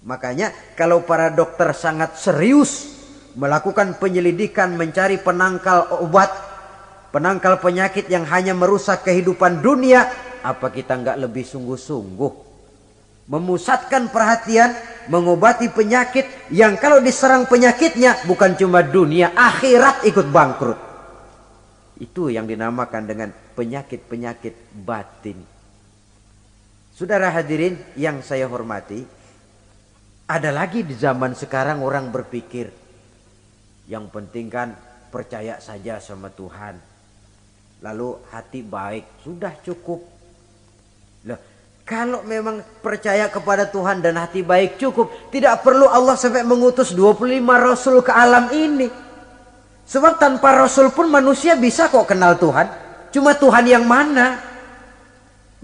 Makanya kalau para dokter sangat serius melakukan penyelidikan, mencari penangkal obat, penangkal penyakit yang hanya merusak kehidupan dunia, apa kita nggak lebih sungguh-sungguh memusatkan perhatian mengobati penyakit yang kalau diserang penyakitnya bukan cuma dunia, akhirat ikut bangkrut. Itu yang dinamakan dengan penyakit-penyakit batin. Saudara hadirin yang saya hormati, ada lagi di zaman sekarang orang berpikir, yang penting kan percaya saja sama Tuhan. Lalu hati baik, sudah cukup. Loh, kalau memang percaya kepada Tuhan dan hati baik cukup, tidak perlu Allah sampai mengutus 25 Rasul ke alam ini. Sebab tanpa Rasul pun manusia bisa kok kenal Tuhan. Cuma Tuhan yang mana?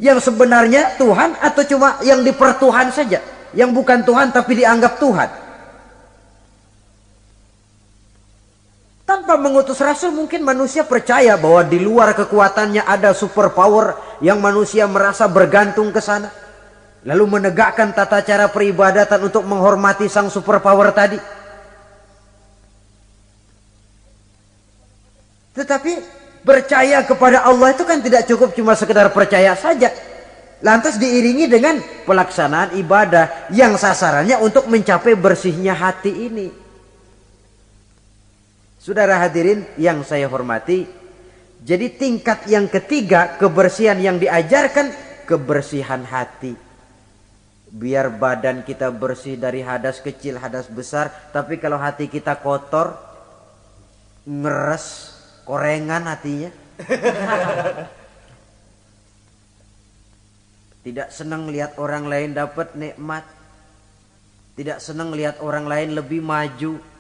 Yang sebenarnya Tuhan atau cuma yang dipertuhan saja? Yang bukan Tuhan tapi dianggap Tuhan. Tanpa mengutus Rasul mungkin manusia percaya bahwa di luar kekuatannya ada super power yang manusia merasa bergantung ke sana. Lalu menegakkan tata cara peribadatan untuk menghormati sang super power tadi. Tetapi percaya kepada Allah itu kan tidak cukup cuma sekedar percaya saja. Lantas diiringi dengan pelaksanaan ibadah yang sasarannya untuk mencapai bersihnya hati ini. Saudara hadirin yang saya hormati, jadi tingkat yang ketiga kebersihan yang diajarkan, kebersihan hati. Biar badan kita bersih dari hadas kecil, hadas besar, tapi kalau hati kita kotor, ngeres, korengan hatinya. Tidak senang lihat orang lain dapat nikmat. Tidak senang lihat orang lain lebih maju.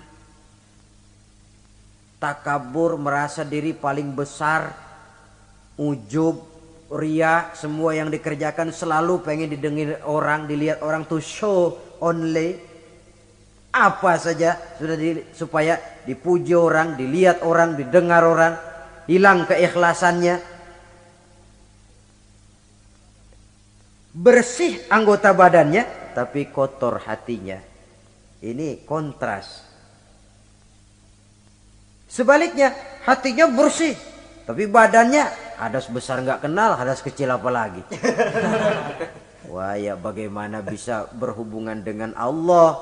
Takabur, merasa diri paling besar. Ujub, ria, semua yang dikerjakan selalu pengen didengar orang, dilihat orang, to show only. Apa saja sudah supaya dipuji orang, dilihat orang, didengar orang, hilang keikhlasannya. Bersih anggota badannya, tapi kotor hatinya. Ini kontras. Sebaliknya, hatinya bersih, tapi badannya hadas besar nggak kenal, hadas kecil apa lagi. Wah ya, bagaimana bisa berhubungan dengan Allah?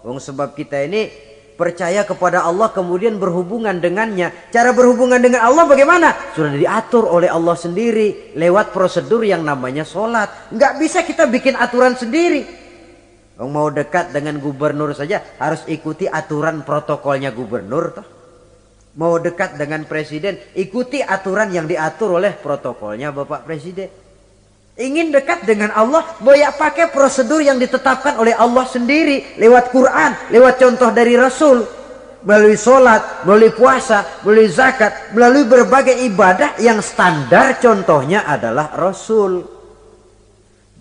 Wong sebab kita ini percaya kepada Allah kemudian berhubungan dengannya. Cara berhubungan dengan Allah bagaimana? Sudah diatur oleh Allah sendiri lewat prosedur yang namanya sholat. Nggak bisa kita bikin aturan sendiri. Wong mau dekat dengan gubernur saja harus ikuti aturan protokolnya gubernur toh. Mau dekat dengan presiden, ikuti aturan yang diatur oleh protokolnya Bapak Presiden. Ingin dekat dengan Allah, boleh pakai prosedur yang ditetapkan oleh Allah sendiri. Lewat Quran, lewat contoh dari Rasul. Melalui sholat, melalui puasa, melalui zakat, melalui berbagai ibadah yang standar contohnya adalah Rasul.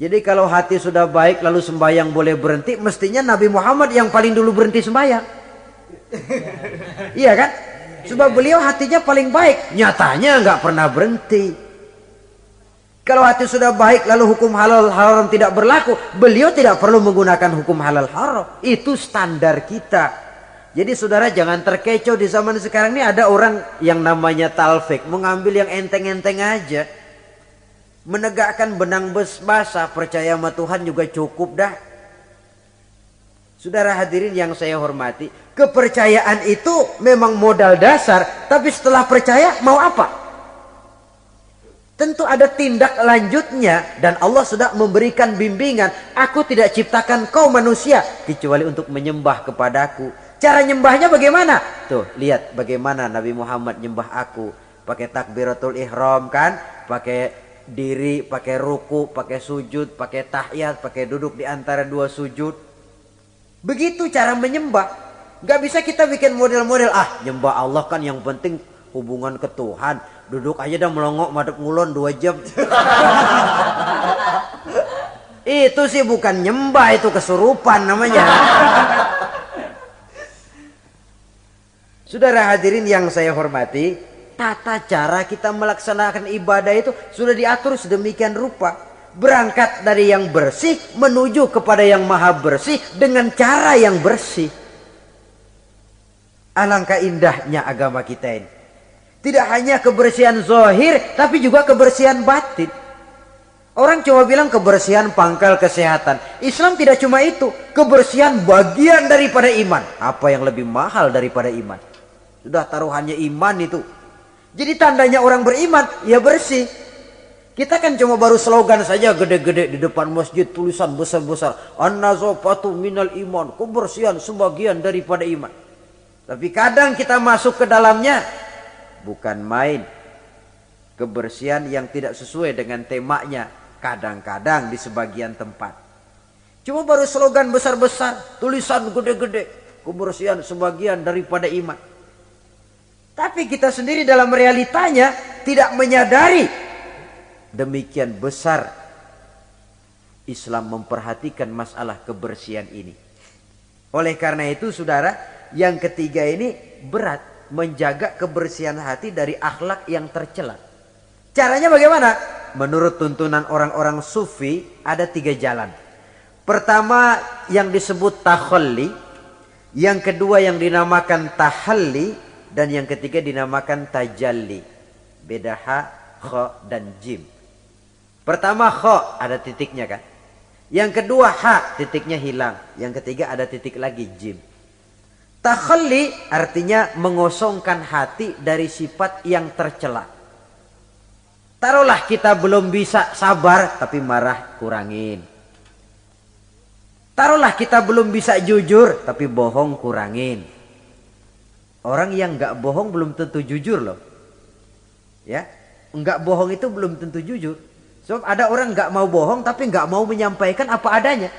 Jadi kalau hati sudah baik lalu sembahyang boleh berhenti, mestinya Nabi Muhammad yang paling dulu berhenti sembahyang. Iya kan? Sebab beliau hatinya paling baik, nyatanya nggak pernah berhenti. Kalau hati sudah baik lalu hukum halal haram tidak berlaku, beliau tidak perlu menggunakan hukum halal haram. Itu standar kita. Jadi saudara jangan terkecoh, di zaman sekarang ini ada orang yang namanya talfik, mengambil yang enteng-enteng aja. Menegakkan benang basah, percaya sama Tuhan juga cukup dah. Saudara hadirin yang saya hormati, kepercayaan itu memang modal dasar, tapi setelah percaya mau apa? Tentu ada tindak lanjutnya dan Allah sudah memberikan bimbingan. Aku tidak ciptakan kau manusia kecuali untuk menyembah kepadaku. Cara nyembahnya bagaimana? Tuh, lihat bagaimana Nabi Muhammad nyembah aku. Pakai takbiratul ihram kan? Pakai diri, pakai ruku, pakai sujud, pakai tahiyat, pakai duduk di antara dua sujud. Begitu cara menyembah. Gak bisa kita bikin model-model. Nyembah Allah kan yang penting hubungan ke Tuhan. Duduk aja dah melongok madep ngulon 2 jam. Itu sih bukan nyembah, itu kesurupan namanya. Saudara hadirin yang saya hormati, tata cara kita melaksanakan ibadah itu sudah diatur sedemikian rupa. Berangkat dari yang bersih menuju kepada yang maha bersih dengan cara yang bersih. Alangkah indahnya agama kita ini. Tidak hanya kebersihan zahir, tapi juga kebersihan batin. Orang cuma bilang kebersihan pangkal kesehatan. Islam tidak cuma itu. Kebersihan bagian daripada iman. Apa yang lebih mahal daripada iman? Sudah taruhannya iman itu. Jadi tandanya orang beriman, ya bersih. Kita kan cuma baru slogan saja gede-gede di depan masjid, tulisan besar-besar. An-nazafatu minal iman. Kebersihan sebagian daripada iman. Tapi kadang kita masuk ke dalamnya, bukan main. Kebersihan yang tidak sesuai dengan temanya. Kadang-kadang di sebagian tempat. Cuma baru slogan besar-besar, tulisan gede-gede. Kebersihan sebagian daripada iman. Tapi kita sendiri dalam realitanya tidak menyadari demikian besar Islam memperhatikan masalah kebersihan ini. Oleh karena itu saudara, yang ketiga ini berat, menjaga kebersihan hati dari akhlak yang tercela. Caranya bagaimana? Menurut tuntunan orang-orang sufi ada 3 jalan. Pertama yang disebut takhalli, yang kedua yang dinamakan tahalli, dan yang ketiga dinamakan tajalli. Beda ha, kha, dan jim. Pertama kha, ada titiknya kan. Yang kedua ha, titiknya hilang. Yang ketiga ada titik lagi, jim. Takhalli artinya mengosongkan hati dari sifat yang tercela. Taruhlah kita belum bisa sabar tapi marah, kurangin. Taruhlah kita belum bisa jujur tapi bohong, kurangin. Orang yang enggak bohong belum tentu jujur loh. Ya, enggak bohong itu belum tentu jujur. Sebab ada orang enggak mau bohong tapi enggak mau menyampaikan apa adanya.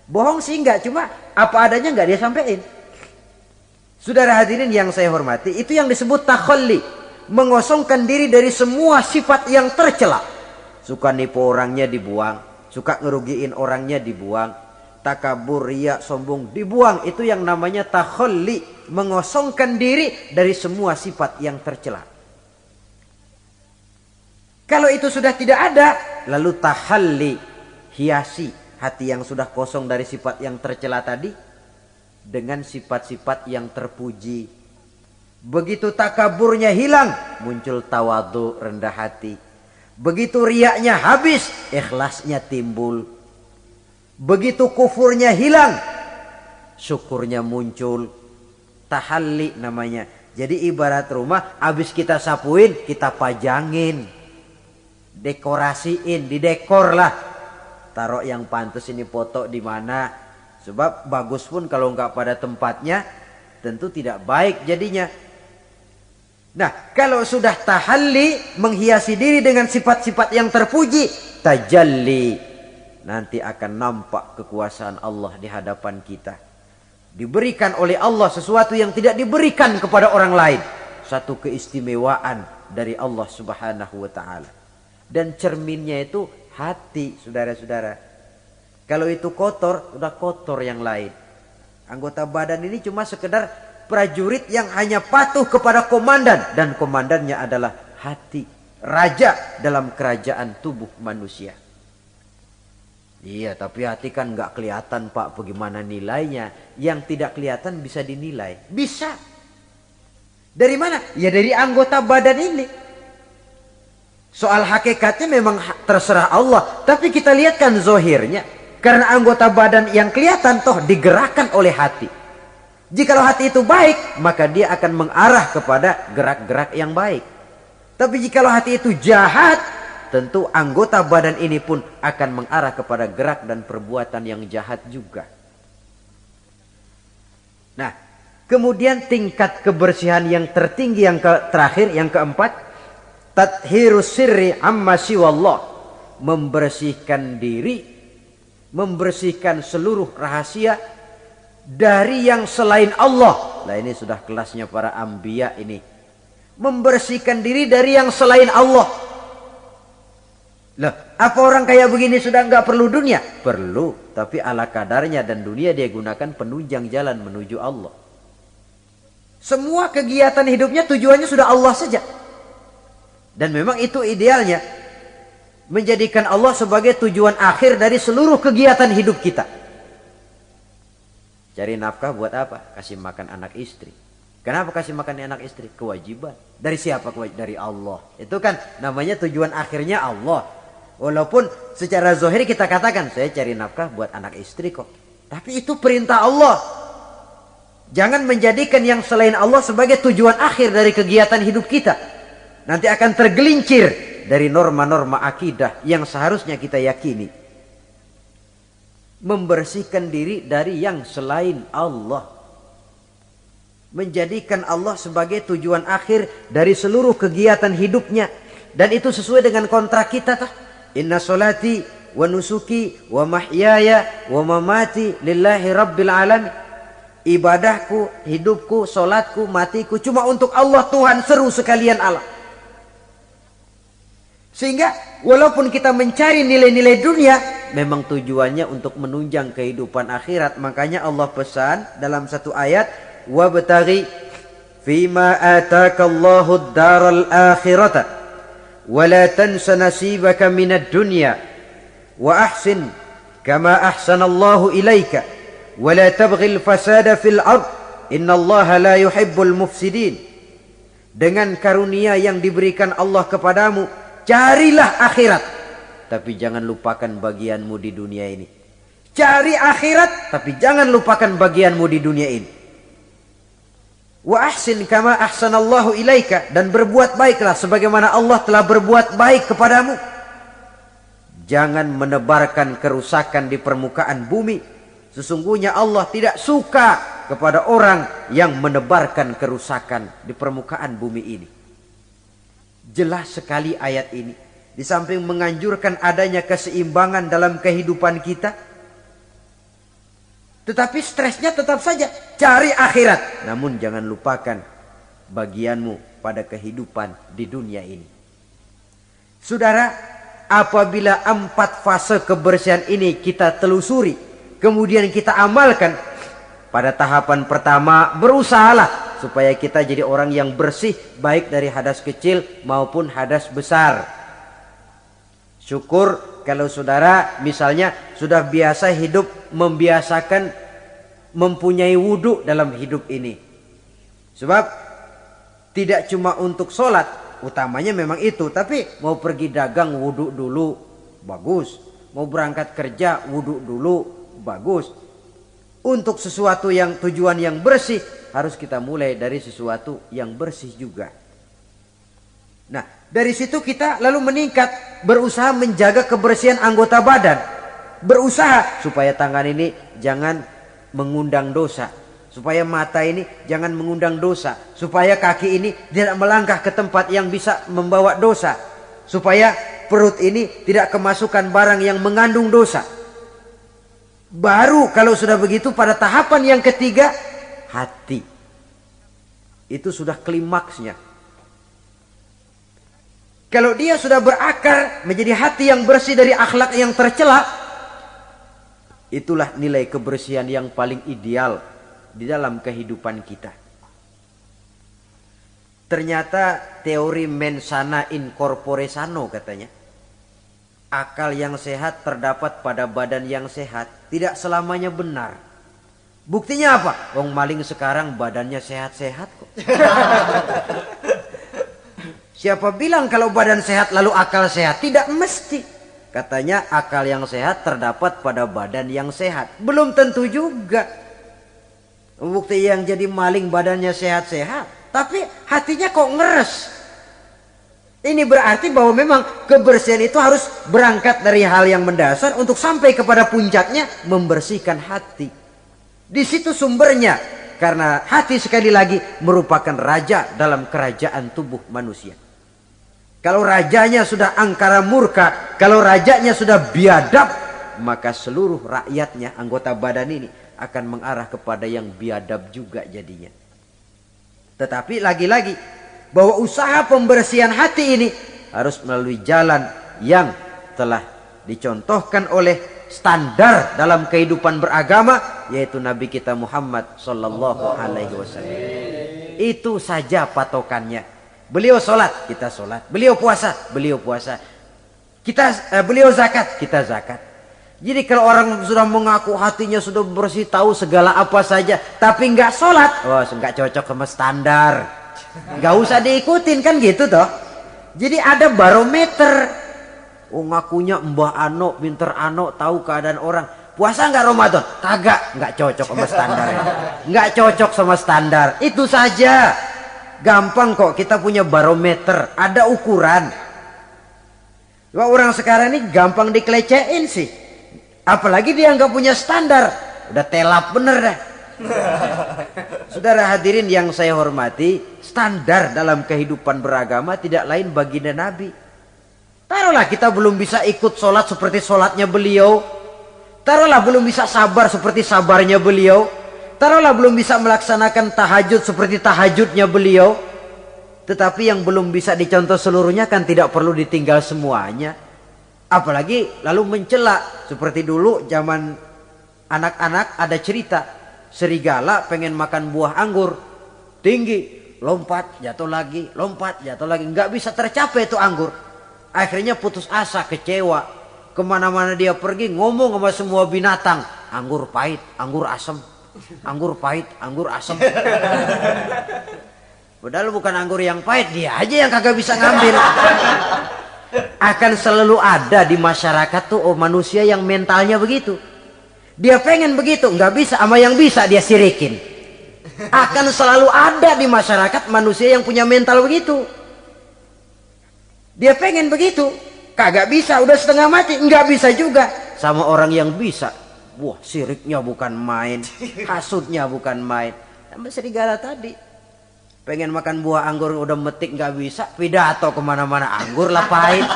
Bohong sih enggak, cuma apa adanya enggak dia sampaikan. Saudara hadirin yang saya hormati, itu yang disebut takhalli, mengosongkan diri dari semua sifat yang tercela. Suka nipu orangnya dibuang, suka ngerugiin orangnya dibuang, takabur, riya, sombong dibuang. Itu yang namanya takhalli, mengosongkan diri dari semua sifat yang tercela. Kalau itu sudah tidak ada, lalu tahalli, hiasi hati yang sudah kosong dari sifat yang tercela tadi dengan sifat-sifat yang terpuji. Begitu takaburnya hilang, muncul tawadu, rendah hati. Begitu riyaknya habis, ikhlasnya timbul. Begitu kufurnya hilang, syukurnya muncul. Tahalli namanya. Jadi ibarat rumah, habis kita sapuin, kita pajangin. Dekorasiin, didekor lah. Taruh yang pantas ini, foto di mana. Sebab bagus pun kalau nggak pada tempatnya, tentu tidak baik jadinya. Nah, kalau sudah tahalli, menghiasi diri dengan sifat-sifat yang terpuji, tajalli, nanti akan nampak kekuasaan Allah di hadapan kita. Diberikan oleh Allah sesuatu yang tidak diberikan kepada orang lain. Satu keistimewaan dari Allah Subhanahu wa ta'ala. Dan cerminnya itu hati, saudara-saudara. Kalau itu kotor, sudah kotor yang lain. Anggota badan ini cuma sekedar prajurit yang hanya patuh kepada komandan. Dan komandannya adalah hati. Raja dalam kerajaan tubuh manusia. Iya, tapi hati kan nggak kelihatan, Pak. Bagaimana nilainya? Yang tidak kelihatan bisa dinilai. Bisa. Dari mana? Ya dari anggota badan ini. Soal hakikatnya memang terserah Allah. Tapi kita lihat kan zohirnya. Karena anggota badan yang kelihatan toh digerakkan oleh hati. Jikalau hati itu baik, maka dia akan mengarah kepada gerak-gerak yang baik. Tapi jikalau hati itu jahat, tentu anggota badan ini pun akan mengarah kepada gerak dan perbuatan yang jahat juga. Nah, kemudian tingkat kebersihan yang tertinggi yang terakhir, yang keempat, tathhirus sirri amma siwallah, membersihkan diri, membersihkan seluruh rahasia dari yang selain Allah. Nah, ini sudah kelasnya para anbiya ini. Membersihkan diri dari yang selain Allah. Loh, apa orang kayak begini sudah nggak perlu dunia? Perlu, tapi ala kadarnya, dan dunia dia gunakan penunjang jalan menuju Allah. Semua kegiatan hidupnya tujuannya sudah Allah saja. Dan memang itu idealnya. Menjadikan Allah sebagai tujuan akhir dari seluruh kegiatan hidup kita. Cari nafkah buat apa? Kasih makan anak istri. Kenapa kasih makan anak istri? Kewajiban. Dari siapa kewajiban? Dari Allah. Itu kan namanya tujuan akhirnya Allah. Walaupun secara zahir kita katakan saya cari nafkah buat anak istri kok. Tapi itu perintah Allah. Jangan menjadikan yang selain Allah sebagai tujuan akhir dari kegiatan hidup kita. Nanti akan tergelincir dari norma-norma akidah yang seharusnya kita yakini. Membersihkan diri dari yang selain Allah. Menjadikan Allah sebagai tujuan akhir dari seluruh kegiatan hidupnya. Dan itu sesuai dengan kontrak kita. Inna solati wa nusuki wa mahyaya wa mamati lillahi rabbil alamin. Ibadahku, hidupku, solatku, matiku cuma untuk Allah Tuhan, seru sekalian Allah. Sehingga walaupun kita mencari nilai-nilai dunia, memang tujuannya untuk menunjang kehidupan akhirat. Makanya Allah pesan dalam satu ayat, wabtaghi fima ataka Allahu ad-daral akhirata wa la tansa nasibaka minad dunya wa ahsin kama ahsana Allahu ilaika wa la tabghil fasada fil ard innallaha la yuhibbul mufsidin. Dengan karunia yang diberikan Allah kepadamu, carilah akhirat, tapi jangan lupakan bagianmu di dunia ini. Cari akhirat, tapi jangan lupakan bagianmu di dunia ini. Wa ahsin kama ahsanallahu ilaika, dan berbuat baiklah sebagaimana Allah telah berbuat baik kepadamu. Jangan menebarkan kerusakan di permukaan bumi. Sesungguhnya Allah tidak suka kepada orang yang menebarkan kerusakan di permukaan bumi ini. Jelas sekali ayat ini. Di samping menganjurkan adanya keseimbangan dalam kehidupan kita, tetapi stresnya tetap saja cari akhirat. Namun jangan lupakan bagianmu pada kehidupan di dunia ini. Saudara, apabila 4 fase kebersihan ini kita telusuri, kemudian kita amalkan, pada tahapan pertama berusahalah supaya kita jadi orang yang bersih, baik dari hadas kecil maupun hadas besar. Syukur kalau saudara misalnya sudah biasa hidup, membiasakan mempunyai wudhu dalam hidup ini. Sebab tidak cuma untuk sholat, utamanya memang itu. Tapi mau pergi dagang wudhu dulu, bagus. Mau berangkat kerja wudhu dulu, bagus. Untuk sesuatu yang tujuan yang bersih, harus kita mulai dari sesuatu yang bersih juga. Nah, dari situ kita lalu meningkat, berusaha menjaga kebersihan anggota badan. Berusaha supaya tangan ini jangan mengundang dosa, supaya mata ini jangan mengundang dosa, supaya kaki ini tidak melangkah ke tempat yang bisa membawa dosa, supaya perut ini tidak kemasukan barang yang mengandung dosa. Baru kalau sudah begitu, pada tahapan yang ketiga, hati. Itu sudah klimaksnya. Kalau dia sudah berakar menjadi hati yang bersih dari akhlak yang tercela, itulah nilai kebersihan yang paling ideal di dalam kehidupan kita. Ternyata teori mens sana in corpore sano katanya. Akal yang sehat terdapat pada badan yang sehat. Tidak selamanya benar. Buktinya apa? Wong maling sekarang badannya sehat-sehat kok. Siapa bilang kalau badan sehat lalu akal sehat? Tidak mesti. Katanya akal yang sehat terdapat pada badan yang sehat. Belum tentu juga. Bukti yang jadi maling badannya sehat-sehat, tapi hatinya kok ngeres. Ini berarti bahwa memang kebersihan itu harus berangkat dari hal yang mendasar untuk sampai kepada puncaknya membersihkan hati. Di situ sumbernya. Karena hati sekali lagi merupakan raja dalam kerajaan tubuh manusia. Kalau rajanya sudah angkara murka, kalau rajanya sudah biadab, maka seluruh rakyatnya, anggota badan ini akan mengarah kepada yang biadab juga jadinya. Tetapi lagi-lagi bahwa usaha pembersihan hati ini harus melalui jalan yang telah dicontohkan oleh standar dalam kehidupan beragama, yaitu Nabi kita Muhammad sallallahu alaihi wasallam. Itu saja patokannya. Beliau sholat, kita sholat. Beliau puasa, beliau puasa. Beliau zakat, kita zakat. Jadi kalau orang sudah mengaku hatinya sudah bersih, tahu segala apa saja, tapi nggak sholat, wah nggak cocok sama standar, nggak usah diikutin kan gitu toh. Jadi ada barometer. Oh ngakunya Mbah Ano, pinter Ano, tahu keadaan orang. Puasa nggak Ramadan? Kagak, nggak cocok sama standar. Nggak cocok sama standar. Itu saja. Gampang kok kita punya barometer, ada ukuran. Cuma orang sekarang ini gampang dikelecehin sih. Apalagi dia nggak punya standar, udah telap bener dah. Saudara hadirin yang saya hormati, standar dalam kehidupan beragama tidak lain baginda Nabi. Taruhlah kita belum bisa ikut sholat seperti sholatnya beliau. Taruhlah belum bisa sabar seperti sabarnya beliau. Taruhlah belum bisa melaksanakan tahajud seperti tahajudnya beliau. Tetapi yang belum bisa dicontoh seluruhnya kan tidak perlu ditinggal semuanya. Apalagi lalu mencela. Seperti dulu zaman anak-anak ada cerita. Serigala pengen makan buah anggur. Tinggi. Lompat, jatuh lagi. Lompat, jatuh lagi. Nggak bisa tercapai itu anggur. Akhirnya putus asa, kecewa. Kemana-mana dia pergi ngomong sama semua binatang. Anggur pahit, anggur asem. Anggur pahit, anggur asem. Padahal bukan anggur yang pahit. Dia aja yang kagak bisa ngambil. Akan selalu ada di masyarakat tuh manusia yang mentalnya begitu. Dia pengen begitu, nggak bisa, sama yang bisa dia sirikin. Akan selalu ada di masyarakat manusia yang punya mental begitu. Dia pengen begitu, kagak bisa, udah setengah mati, nggak bisa juga. Sama orang yang bisa, wah siriknya bukan main, hasutnya bukan main. Sama serigala tadi. Pengen makan buah anggur udah metik nggak bisa, pidato kemana-mana anggur lah pahit.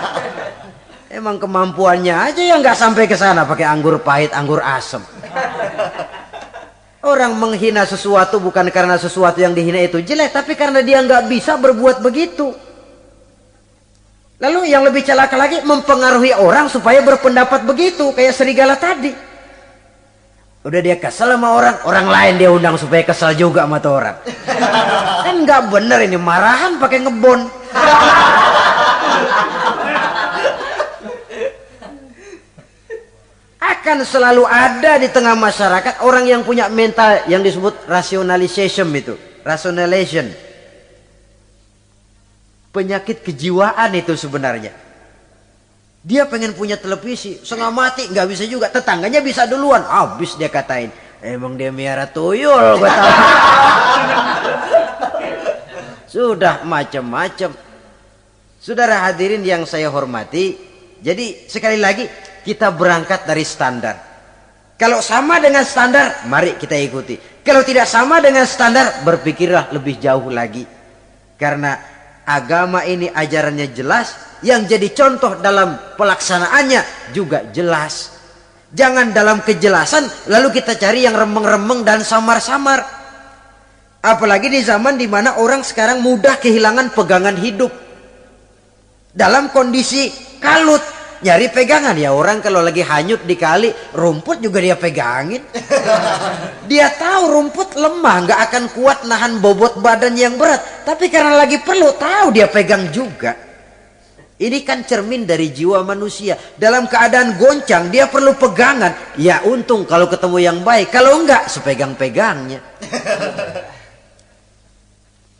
Emang kemampuannya aja yang nggak sampai ke sana pakai anggur pahit, anggur asem. Orang menghina sesuatu bukan karena sesuatu yang dihina itu jelek, tapi karena dia nggak bisa berbuat begitu. Lalu yang lebih celaka lagi mempengaruhi orang supaya berpendapat begitu kayak serigala tadi. Udah dia kesel sama orang lain dia undang supaya kesel juga sama tuh orang. Kan nggak bener ini, marahan pakai ngebon. Akan selalu ada di tengah masyarakat orang yang punya mental yang disebut rationalization itu, rationalization. Penyakit kejiwaan itu sebenarnya. Dia pengen punya televisi, setengah mati nggak bisa juga. Tetangganya bisa duluan, habis dia katain. Emang dia miara tuyul, gue tahu. Sudah macam-macam. Saudara hadirin yang saya hormati, jadi sekali lagi kita berangkat dari standar. Kalau sama dengan standar, mari kita ikuti. Kalau tidak sama dengan standar, berpikirlah lebih jauh lagi. Karena agama ini ajarannya jelas. Yang jadi contoh dalam pelaksanaannya juga jelas. Jangan dalam kejelasan lalu kita cari yang remeng-remeng dan samar-samar. Apalagi di zaman dimana orang sekarang mudah kehilangan pegangan hidup. Dalam kondisi kalut, nyari pegangan. Ya orang kalau lagi hanyut di kali, rumput juga dia pegangin. Dia tahu rumput lemah, nggak akan kuat nahan bobot badan yang berat. Tapi karena lagi perlu, tahu dia pegang juga. Ini kan cermin dari jiwa manusia. Dalam keadaan goncang, dia perlu pegangan. Ya untung kalau ketemu yang baik. Kalau enggak, sepegang-pegangnya.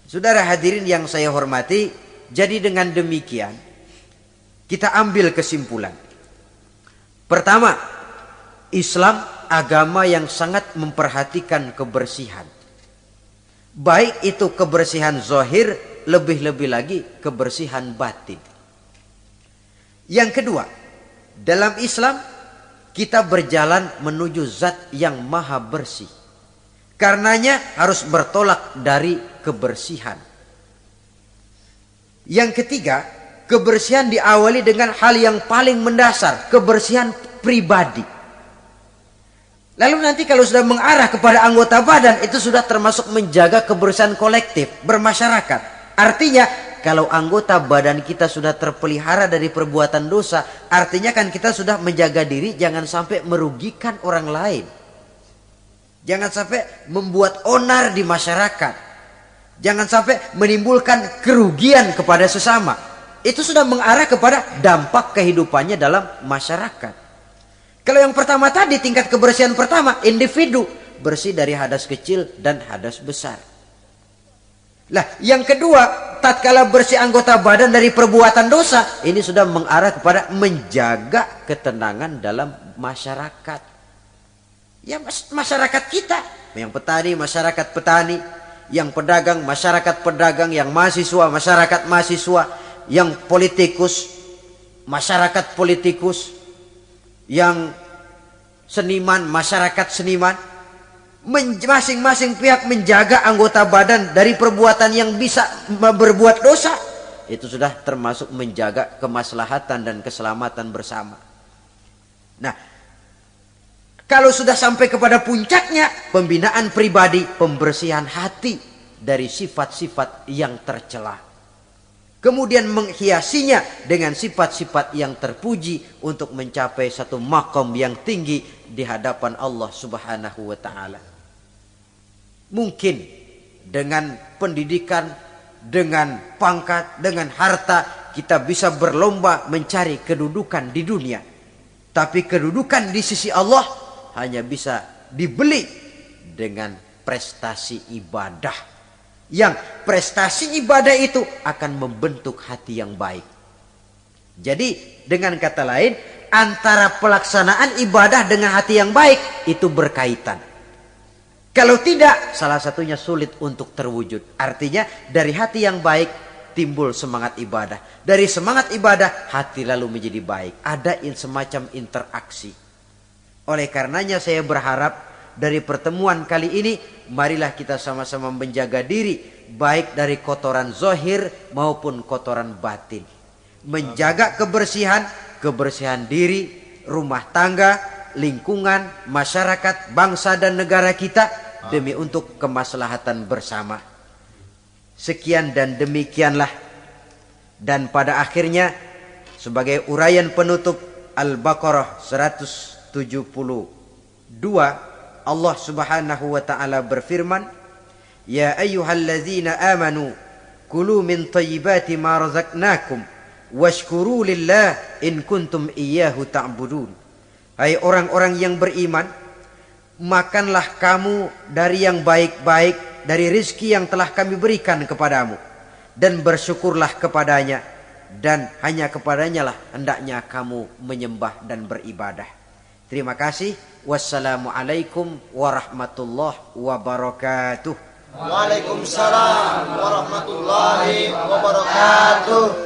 Saudara hadirin yang saya hormati, jadi dengan demikian, kita ambil kesimpulan. Pertama, Islam agama yang sangat memperhatikan kebersihan. Baik itu kebersihan zahir, lebih-lebih lagi kebersihan batin. Yang kedua, dalam Islam kita berjalan menuju zat yang maha bersih. Karenanya harus bertolak dari kebersihan. Yang ketiga, kebersihan diawali dengan hal yang paling mendasar, kebersihan pribadi. Lalu nanti kalau sudah mengarah kepada anggota badan, itu sudah termasuk menjaga kebersihan kolektif, bermasyarakat. Artinya, kalau anggota badan kita sudah terpelihara dari perbuatan dosa, artinya kan kita sudah menjaga diri jangan sampai merugikan orang lain. Jangan sampai membuat onar di masyarakat. Jangan sampai menimbulkan kerugian kepada sesama. Itu sudah mengarah kepada dampak kehidupannya dalam masyarakat. Kalau yang pertama tadi, tingkat kebersihan pertama, individu bersih dari hadas kecil dan hadas besar. Lah, yang kedua, tatkala bersih anggota badan dari perbuatan dosa, ini sudah mengarah kepada menjaga ketenangan dalam masyarakat. Ya, masyarakat kita, yang petani, masyarakat petani, yang pedagang, masyarakat pedagang, yang mahasiswa, masyarakat mahasiswa, yang politikus, masyarakat politikus, yang seniman, masyarakat seniman. Masing-masing pihak menjaga anggota badan dari perbuatan yang bisa berbuat dosa. Itu sudah termasuk menjaga kemaslahatan dan keselamatan bersama. Nah, kalau sudah sampai kepada puncaknya, pembinaan pribadi, pembersihan hati dari sifat-sifat yang tercela. Kemudian menghiasinya dengan sifat-sifat yang terpuji untuk mencapai satu makom yang tinggi di hadapan Allah Subhanahu wa taala. Mungkin dengan pendidikan, dengan pangkat, dengan harta, kita bisa berlomba mencari kedudukan di dunia. Tapi kedudukan di sisi Allah hanya bisa dibeli dengan prestasi ibadah. Yang prestasi ibadah itu akan membentuk hati yang baik. Jadi dengan kata lain, antara pelaksanaan ibadah dengan hati yang baik itu berkaitan. Kalau tidak, salah satunya sulit untuk terwujud. Artinya dari hati yang baik timbul semangat ibadah. Dari semangat ibadah, hati lalu menjadi baik. Ada semacam interaksi. Oleh karenanya saya berharap dari pertemuan kali ini, marilah kita sama-sama menjaga diri, baik dari kotoran zahir maupun kotoran batin. Menjaga kebersihan diri, rumah tangga, lingkungan, masyarakat, bangsa dan negara kita demi untuk kemaslahatan bersama. Sekian dan demikianlah. Dan pada akhirnya sebagai uraian penutup Al-Baqarah 172, Allah Subhanahu wa taala berfirman, "Ya ayyuhallazina amanu kulu min thayyibati ma razaqnakum washkuru lillah in kuntum iyyahu ta'budun." Hai orang-orang yang beriman, makanlah kamu dari yang baik-baik dari rezeki yang telah kami berikan kepadamu, dan bersyukurlah kepadanya, dan hanya kepadanya lah hendaknya kamu menyembah dan beribadah. Terima kasih. Wassalamualaikum warahmatullahi wabarakatuh. Waalaikumsalam warahmatullahi wabarakatuh.